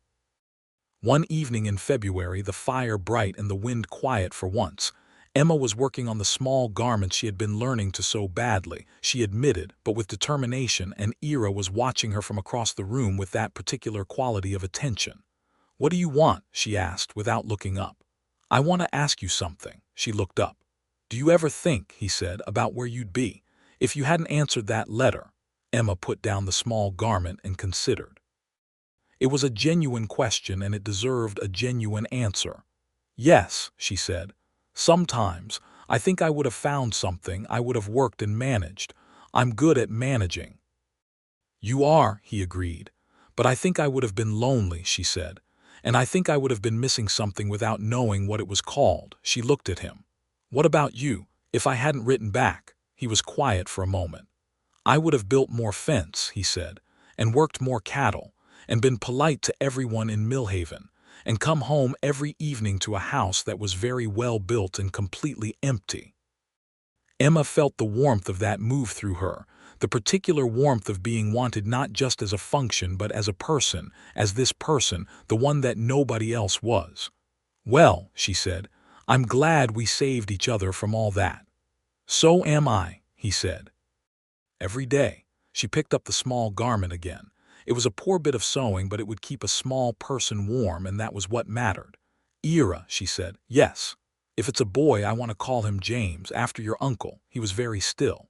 One evening in February, the fire bright and the wind quiet for once, Emma was working on the small garment she had been learning to sew badly, she admitted, but with determination, and Ira was watching her from across the room with that particular quality of attention. "What do you want?" she asked without looking up. "I want to ask you something." She looked up. "Do you ever think," he said, "about where you'd be if you hadn't answered that letter?" Emma put down the small garment and considered. It was a genuine question and it deserved a genuine answer. "Yes," she said. "Sometimes I think I would have found something, I would have worked and managed. I'm good at managing." "You are," he agreed. "But I think I would have been lonely," she said. "And I think I would have been missing something without knowing what it was called." She looked at him. "What about you? If I hadn't written back?" He was quiet for a moment. "I would have built more fence," he said, "and worked more cattle, and been polite to everyone in Millhaven, and come home every evening to a house that was very well built and completely empty." Emma felt the warmth of that move through her, the particular warmth of being wanted not just as a function but as a person, as this person, the one that nobody else was. "Well," she said, "I'm glad we saved each other from all that." "So am I," he said. Every day, she picked up the small garment again. It was a poor bit of sewing, but it would keep a small person warm, and that was what mattered. "Ira," she said. "Yes. If it's a boy, I want to call him James, after your uncle." He was very still.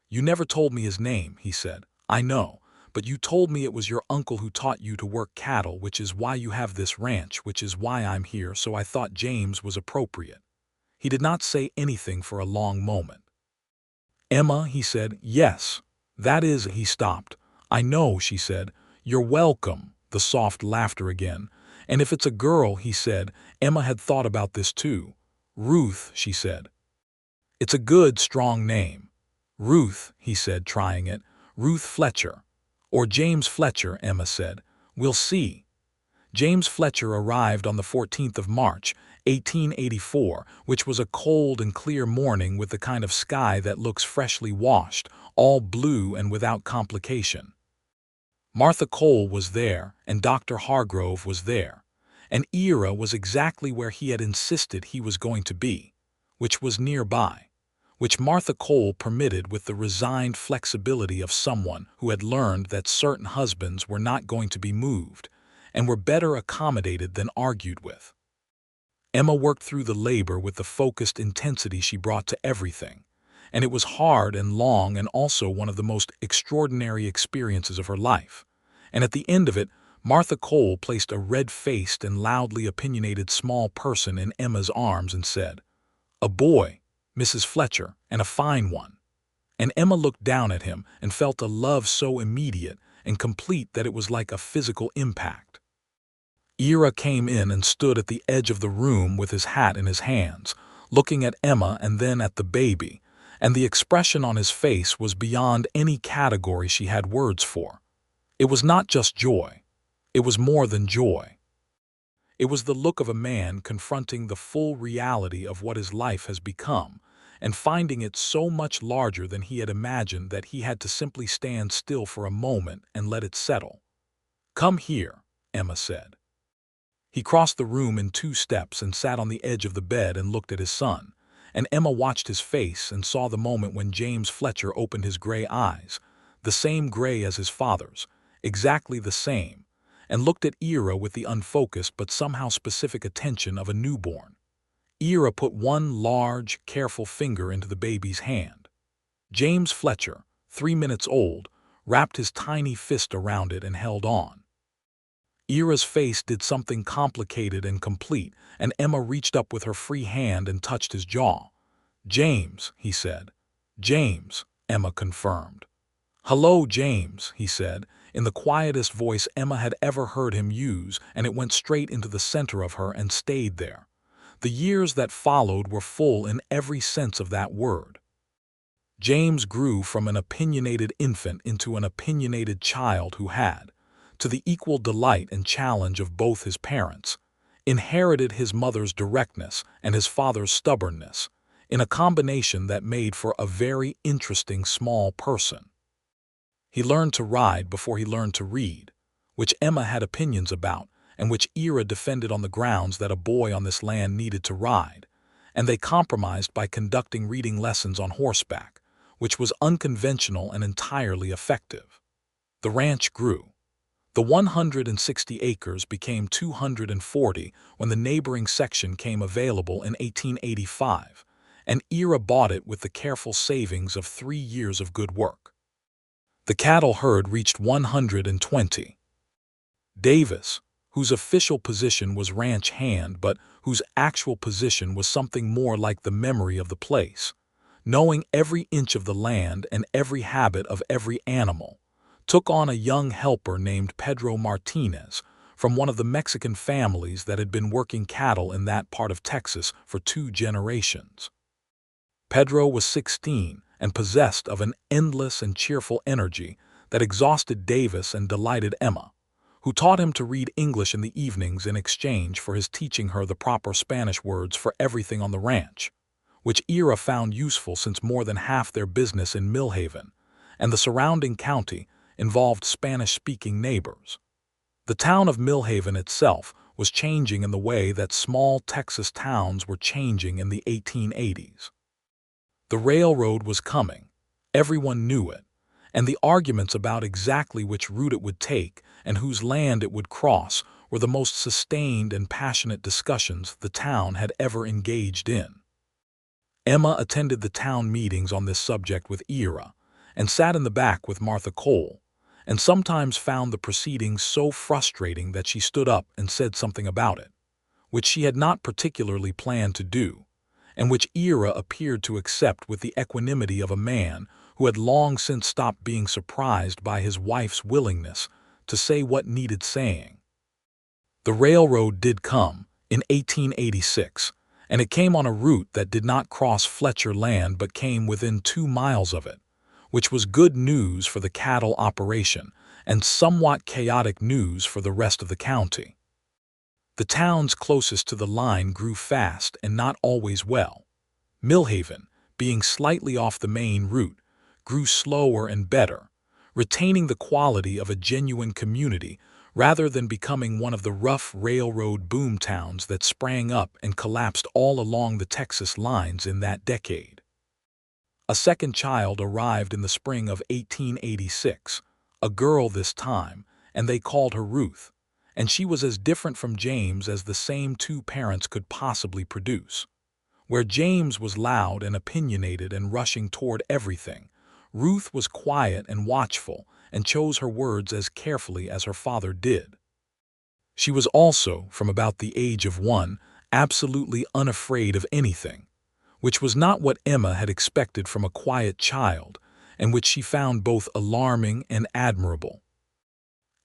"You never told me his name," he said. "I know, but you told me it was your uncle who taught you to work cattle, which is why you have this ranch, which is why I'm here, so I thought James was appropriate." He did not say anything for a long moment. "Emma," he said. "Yes. That is," he stopped. "I know," she said. "You're welcome." The soft laughter again. "And if it's a girl," he said. Emma had thought about this too. "Ruth," she said. "It's a good, strong name." "Ruth," he said, trying it. "Ruth Fletcher." "Or James Fletcher," Emma said. "We'll see." James Fletcher arrived on the 14th of March, 1884, which was a cold and clear morning with the kind of sky that looks freshly washed, all blue and without complication. Martha Cole was there, and Dr. Hargrove was there, and Ira was exactly where he had insisted he was going to be, which was nearby, which Martha Cole permitted with the resigned flexibility of someone who had learned that certain husbands were not going to be moved, and were better accommodated than argued with. Emma worked through the labor with the focused intensity she brought to everything, and it was hard and long and also one of the most extraordinary experiences of her life. And at the end of it, Martha Cole placed a red-faced and loudly opinionated small person in Emma's arms and said, "A boy, Mrs. Fletcher, and a fine one." And Emma looked down at him and felt a love so immediate and complete that it was like a physical impact. Ira came in and stood at the edge of the room with his hat in his hands, looking at Emma and then at the baby, and the expression on his face was beyond any category she had words for. It was not just joy. It was more than joy. It was the look of a man confronting the full reality of what his life has become, and finding it so much larger than he had imagined that he had to simply stand still for a moment and let it settle. "Come here," Emma said. He crossed the room in 2 steps and sat on the edge of the bed and looked at his son, and Emma watched his face and saw the moment when James Fletcher opened his gray eyes, the same gray as his father's, exactly the same, and looked at Ira with the unfocused but somehow specific attention of a newborn. Ira put one large, careful finger into the baby's hand. James Fletcher, 3 minutes old, wrapped his tiny fist around it and held on. Ira's face did something complicated and complete, and Emma reached up with her free hand and touched his jaw. "James," he said. "James," Emma confirmed. "Hello, James," he said, in the quietest voice Emma had ever heard him use, and it went straight into the center of her and stayed there. The years that followed were full in every sense of that word. James grew from an opinionated infant into an opinionated child who had, to the equal delight and challenge of both his parents, inherited his mother's directness and his father's stubbornness, in a combination that made for a very interesting small person. He learned to ride before he learned to read, which Emma had opinions about, and which Ira defended on the grounds that a boy on this land needed to ride, and they compromised by conducting reading lessons on horseback, which was unconventional and entirely effective. The ranch grew. The 160 acres became 240 when the neighboring section came available in 1885, and Ira bought it with the careful savings of 3 years of good work. The cattle herd reached 120. Davis, whose official position was ranch hand but whose actual position was something more like the memory of the place, knowing every inch of the land and every habit of every animal, took on a young helper named Pedro Martinez from one of the Mexican families that had been working cattle in that part of Texas for 2 generations. Pedro was 16 and possessed of an endless and cheerful energy that exhausted Davis and delighted Emma, who taught him to read English in the evenings in exchange for his teaching her the proper Spanish words for everything on the ranch, which Ira found useful since more than half their business in Millhaven and the surrounding county involved Spanish-speaking neighbors. The town of Millhaven itself was changing in the way that small Texas towns were changing in the 1880s. The railroad was coming, everyone knew it, and the arguments about exactly which route it would take and whose land it would cross were the most sustained and passionate discussions the town had ever engaged in. Emma attended the town meetings on this subject with Ira, and sat in the back with Martha Cole, and sometimes found the proceedings so frustrating that she stood up and said something about it, which she had not particularly planned to do, and which Ira appeared to accept with the equanimity of a man who had long since stopped being surprised by his wife's willingness to say what needed saying. The railroad did come, in 1886, and it came on a route that did not cross Fletcher land but came within 2 miles of it, which was good news for the cattle operation and somewhat chaotic news for the rest of the county. The towns closest to the line grew fast and not always well. Millhaven, being slightly off the main route, grew slower and better, retaining the quality of a genuine community rather than becoming one of the rough railroad boom towns that sprang up and collapsed all along the Texas lines in that decade. A second child arrived in the spring of 1886, a girl this time, and they called her Ruth, and she was as different from James as the same 2 parents could possibly produce. Where James was loud and opinionated and rushing toward everything, Ruth was quiet and watchful and chose her words as carefully as her father did. She was also, from about the age of 1, absolutely unafraid of anything, which was not what Emma had expected from a quiet child, and which she found both alarming and admirable.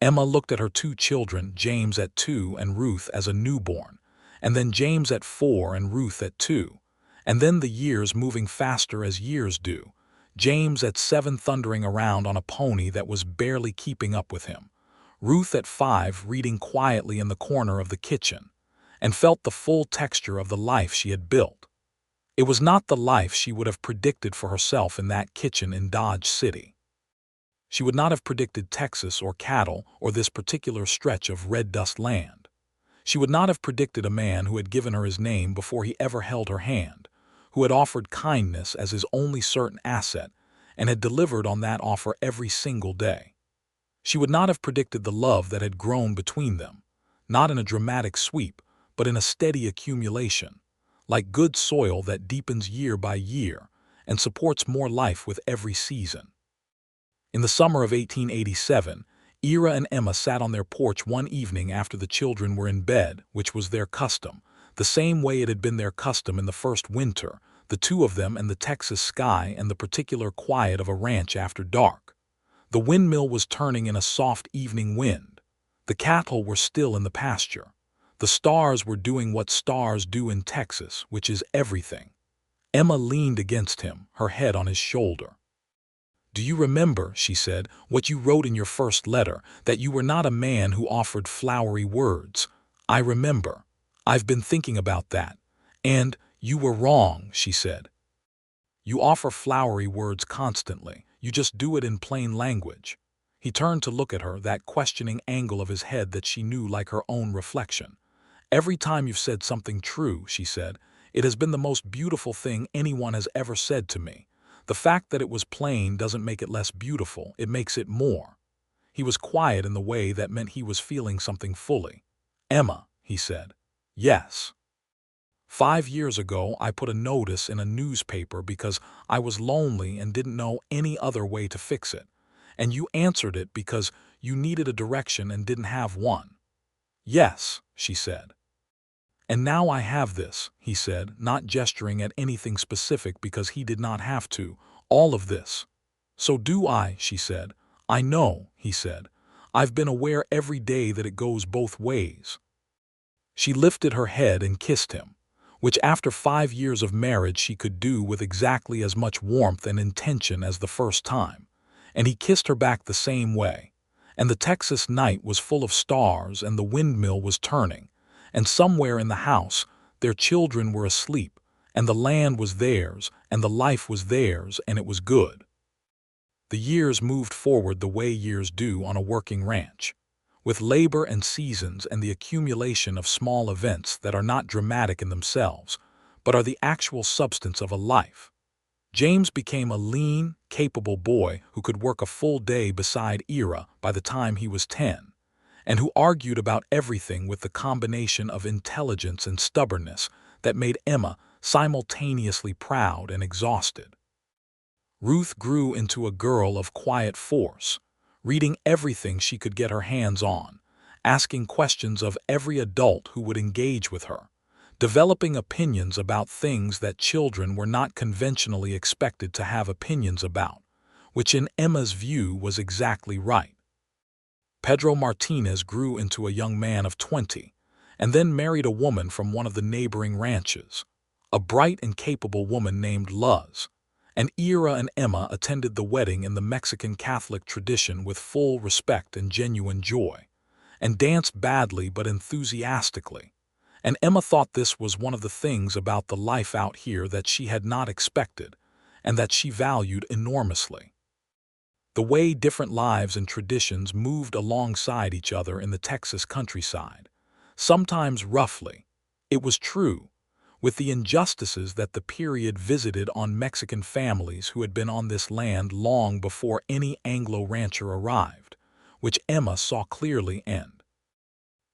Emma looked at her 2 children, James at 2 and Ruth as a newborn, and then James at 4 and Ruth at 2, and then the years moving faster as years do, James at 7 thundering around on a pony that was barely keeping up with him, Ruth at 5 reading quietly in the corner of the kitchen, and felt the full texture of the life she had built. It was not the life she would have predicted for herself in that kitchen in Dodge City. She would not have predicted Texas or cattle or this particular stretch of red dust land. She would not have predicted a man who had given her his name before he ever held her hand, who had offered kindness as his only certain asset and had delivered on that offer every single day. She would not have predicted the love that had grown between them, not in a dramatic sweep, but in a steady accumulation, like good soil that deepens year by year and supports more life with every season. In the summer of 1887, Ira and Emma sat on their porch one evening after the children were in bed, which was their custom, the same way it had been their custom in the first winter, the 2 of them and the Texas sky and the particular quiet of a ranch after dark. The windmill was turning in a soft evening wind. The cattle were still in the pasture. The stars were doing what stars do in Texas, which is everything. Emma leaned against him, her head on his shoulder. "Do you remember," she said, "what you wrote in your first letter, that you were not a man who offered flowery words? I remember. I've been thinking about that. And you were wrong," she said. "You offer flowery words constantly. You just do it in plain language." He turned to look at her, that questioning angle of his head that she knew like her own reflection. "Every time you've said something true," she said, "it has been the most beautiful thing anyone has ever said to me. The fact that it was plain doesn't make it less beautiful, it makes it more." He was quiet in the way that meant he was feeling something fully. "Emma," he said. "Yes. 5 years ago, I put a notice in a newspaper because I was lonely and didn't know any other way to fix it. And you answered it because you needed a direction and didn't have one." "Yes," she said. "And now I have this," he said, not gesturing at anything specific because he did not have to, "all of this." "So do I," she said. "I know," he said. "I've been aware every day that it goes both ways." She lifted her head and kissed him, which after 5 years of marriage she could do with exactly as much warmth and intention as the first time. And he kissed her back the same way. And the Texas night was full of stars, and the windmill was turning. And somewhere in the house, their children were asleep, and the land was theirs, and the life was theirs, and it was good. The years moved forward the way years do on a working ranch, with labor and seasons and the accumulation of small events that are not dramatic in themselves, but are the actual substance of a life. James became a lean, capable boy who could work a full day beside Ira by the time he was 10. And who argued about everything with the combination of intelligence and stubbornness that made Emma simultaneously proud and exhausted. Ruth grew into a girl of quiet force, reading everything she could get her hands on, asking questions of every adult who would engage with her, developing opinions about things that children were not conventionally expected to have opinions about, which in Emma's view was exactly right. Pedro Martinez grew into a young man of 20, and then married a woman from one of the neighboring ranches, a bright and capable woman named Luz, and Ira and Emma attended the wedding in the Mexican Catholic tradition with full respect and genuine joy, and danced badly but enthusiastically. And Emma thought this was one of the things about the life out here that she had not expected, and that she valued enormously. The way different lives and traditions moved alongside each other in the Texas countryside, sometimes roughly, it was true, with the injustices that the period visited on Mexican families who had been on this land long before any Anglo rancher arrived, which Emma saw clearly and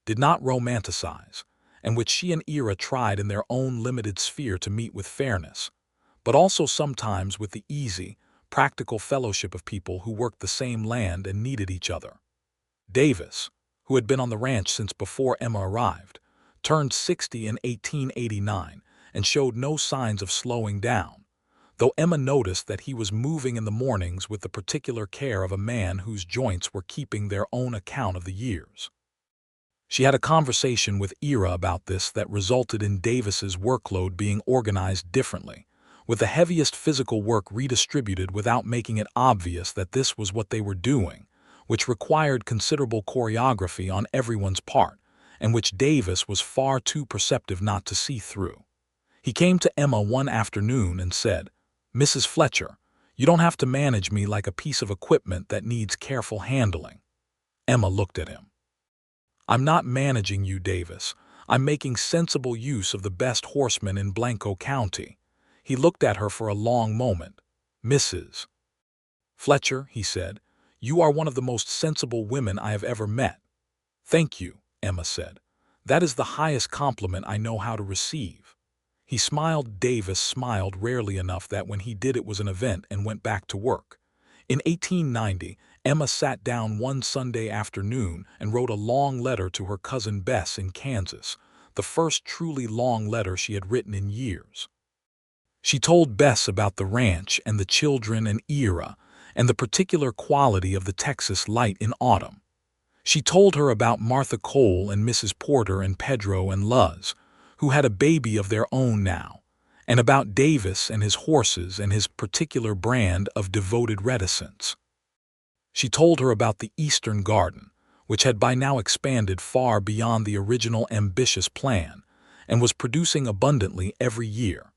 did not romanticize, and which she and Ira tried in their own limited sphere to meet with fairness, but also sometimes with the easy, practical fellowship of people who worked the same land and needed each other. Davis, who had been on the ranch since before Emma arrived, turned 60 in 1889 and showed no signs of slowing down, though Emma noticed that he was moving in the mornings with the particular care of a man whose joints were keeping their own account of the years. She had a conversation with Ira about this that resulted in Davis's workload being organized differently, with the heaviest physical work redistributed without making it obvious that this was what they were doing, which required considerable choreography on everyone's part, and which Davis was far too perceptive not to see through. He came to Emma one afternoon and said, "Mrs. Fletcher, you don't have to manage me like a piece of equipment that needs careful handling." Emma looked at him. "I'm not managing you, Davis. I'm making sensible use of the best horsemen in Blanco County." He looked at her for a long moment. "Mrs. Fletcher," he said, "you are one of the most sensible women I have ever met." "Thank you," Emma said. "That is the highest compliment I know how to receive." He smiled. Davis smiled rarely enough that when he did it was an event, and went back to work. In 1890, Emma sat down one Sunday afternoon and wrote a long letter to her cousin Bess in Kansas, the first truly long letter she had written in years. She told Bess about the ranch and the children and Ira, and the particular quality of the Texas light in autumn. She told her about Martha Cole and Mrs. Porter and Pedro and Luz, who had a baby of their own now, and about Davis and his horses and his particular brand of devoted reticence. She told her about the Eastern Garden, which had by now expanded far beyond the original ambitious plan and was producing abundantly every year.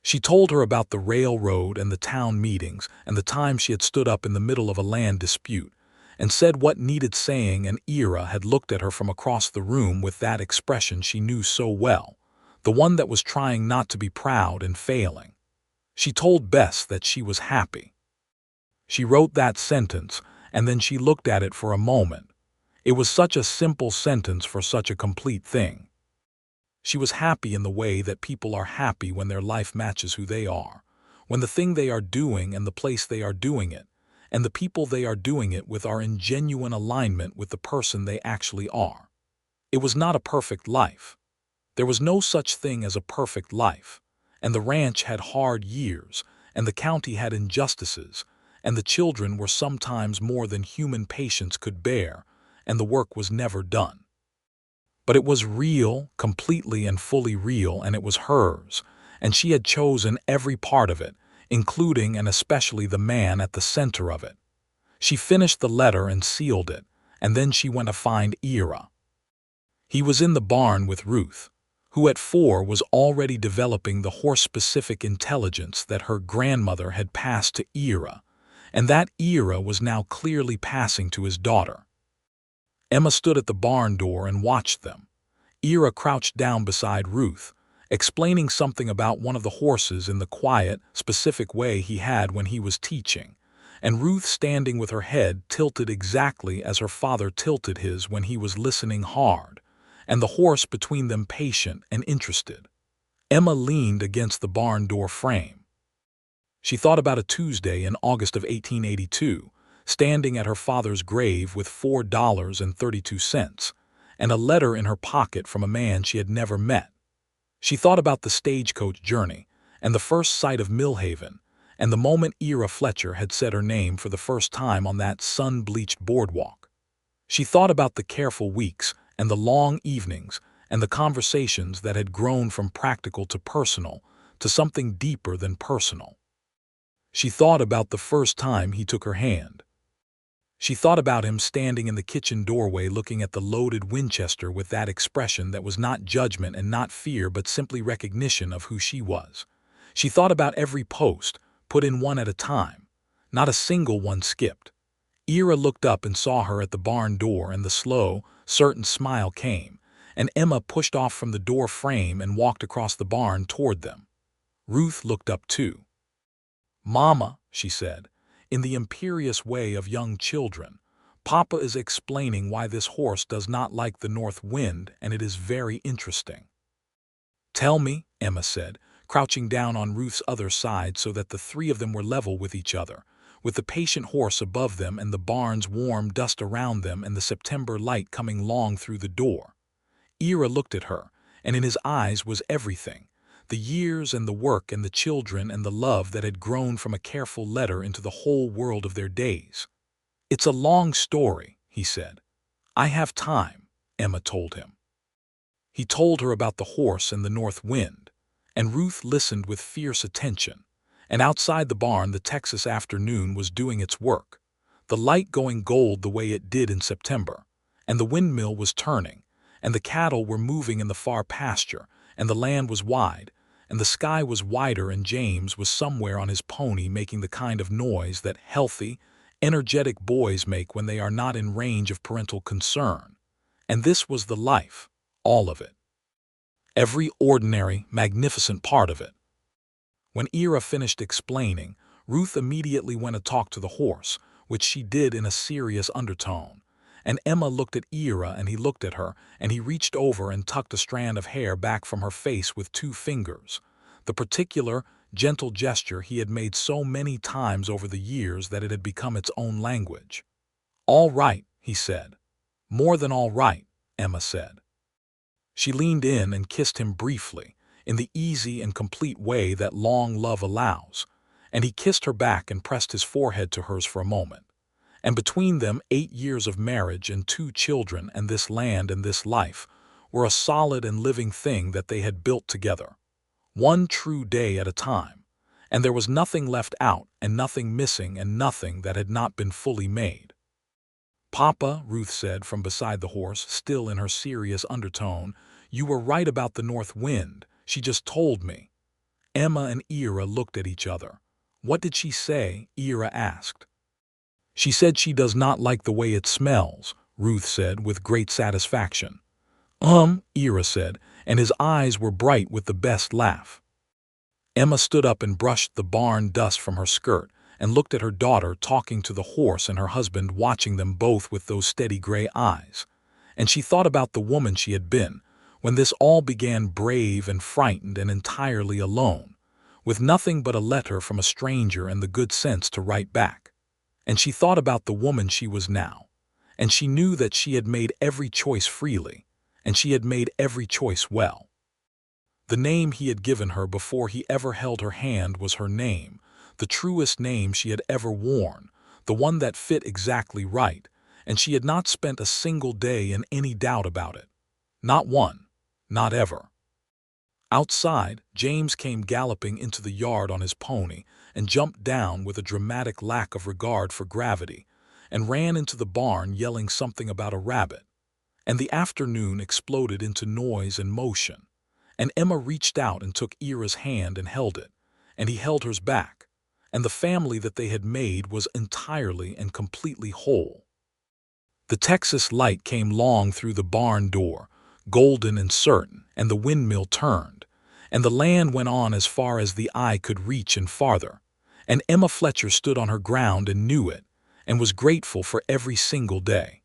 She told her about the railroad and the town meetings and the time she had stood up in the middle of a land dispute and said what needed saying, and Ira had looked at her from across the room with that expression she knew so well, the one that was trying not to be proud and failing. She told Bess that she was happy. She wrote that sentence, and then she looked at it for a moment. It was such a simple sentence for such a complete thing. She was happy in the way that people are happy when their life matches who they are, when the thing they are doing and the place they are doing it, and the people they are doing it with are in genuine alignment with the person they actually are. It was not a perfect life. There was no such thing as a perfect life, and the ranch had hard years, and the county had injustices, and the children were sometimes more than human patience could bear, and the work was never done. But it was real, completely and fully real, and it was hers, and she had chosen every part of it, including and especially the man at the center of it. She finished the letter and sealed it, and then she went to find Ira. He was in the barn with Ruth, who at 4 was already developing the horse-specific intelligence that her grandmother had passed to Ira, and that Ira was now clearly passing to his daughter. Emma stood at the barn door and watched them. Ira crouched down beside Ruth, explaining something about one of the horses in the quiet, specific way he had when he was teaching, and Ruth standing with her head tilted exactly as her father tilted his when he was listening hard, and the horse between them patient and interested. Emma leaned against the barn door frame. She thought about a Tuesday in August of 1882, standing at her father's grave with $4.32, and a letter in her pocket from a man she had never met. She thought about the stagecoach journey, and the first sight of Millhaven, and the moment Ira Fletcher had said her name for the first time on that sun-bleached boardwalk. She thought about the careful weeks, and the long evenings, and the conversations that had grown from practical to personal, to something deeper than personal. She thought about the first time he took her hand. She thought about him standing in the kitchen doorway looking at the loaded Winchester with that expression that was not judgment and not fear but simply recognition of who she was. She thought about every post, put in one at a time. Not a single one skipped. Ira looked up and saw her at the barn door, and the slow, certain smile came, and Emma pushed off from the door frame and walked across the barn toward them. Ruth looked up too. "Mama," she said, in the imperious way of young children, "Papa is explaining why this horse does not like the north wind, and it is very interesting." "Tell me," Emma said, crouching down on Ruth's other side so that the three of them were level with each other, with the patient horse above them and the barn's warm dust around them and the September light coming long through the door. Ira looked at her, and in his eyes was everything. The years and the work and the children and the love that had grown from a careful letter into the whole world of their days. "It's a long story," he said. "I have time," Emma told him. He told her about the horse and the north wind, and Ruth listened with fierce attention, and outside the barn the Texas afternoon was doing its work, the light going gold the way it did in September, and the windmill was turning, and the cattle were moving in the far pasture, and the land was wide, and the sky was wider, and James was somewhere on his pony making the kind of noise that healthy, energetic boys make when they are not in range of parental concern. And this was the life, all of it. Every ordinary, magnificent part of it. When Ira finished explaining, Ruth immediately went to talk to the horse, which she did in a serious undertone. And Emma looked at Ira, and he looked at her, and he reached over and tucked a strand of hair back from her face with 2 fingers, the particular, gentle gesture he had made so many times over the years that it had become its own language. "All right," he said. "More than all right," Emma said. She leaned in and kissed him briefly, in the easy and complete way that long love allows, and he kissed her back and pressed his forehead to hers for a moment. And between them, 8 years of marriage and 2 children and this land and this life were a solid and living thing that they had built together, one true day at a time, and there was nothing left out and nothing missing and nothing that had not been fully made. "Papa," Ruth said from beside the horse, still in her serious undertone, "you were right about the north wind. She just told me." Emma and Ira looked at each other. "What did she say?" Ira asked. "She said she does not like the way it smells," Ruth said with great satisfaction. Ira said, and his eyes were bright with the best laugh. Emma stood up and brushed the barn dust from her skirt and looked at her daughter talking to the horse and her husband watching them both with those steady gray eyes. And she thought about the woman she had been when this all began, brave and frightened and entirely alone, with nothing but a letter from a stranger and the good sense to write back. And she thought about the woman she was now, and she knew that she had made every choice freely, and she had made every choice well. The name he had given her before he ever held her hand was her name, the truest name she had ever worn, the one that fit exactly right, and she had not spent a single day in any doubt about it. Not one, not ever. Outside, James came galloping into the yard on his pony and jumped down with a dramatic lack of regard for gravity and ran into the barn yelling something about a rabbit. And the afternoon exploded into noise and motion, and Emma reached out and took Ira's hand and held it, and he held hers back, and the family that they had made was entirely and completely whole. The Texas light came long through the barn door, golden and certain, and the windmill turned, and the land went on as far as the eye could reach and farther, and Emma Fletcher stood on her ground and knew it, and was grateful for every single day.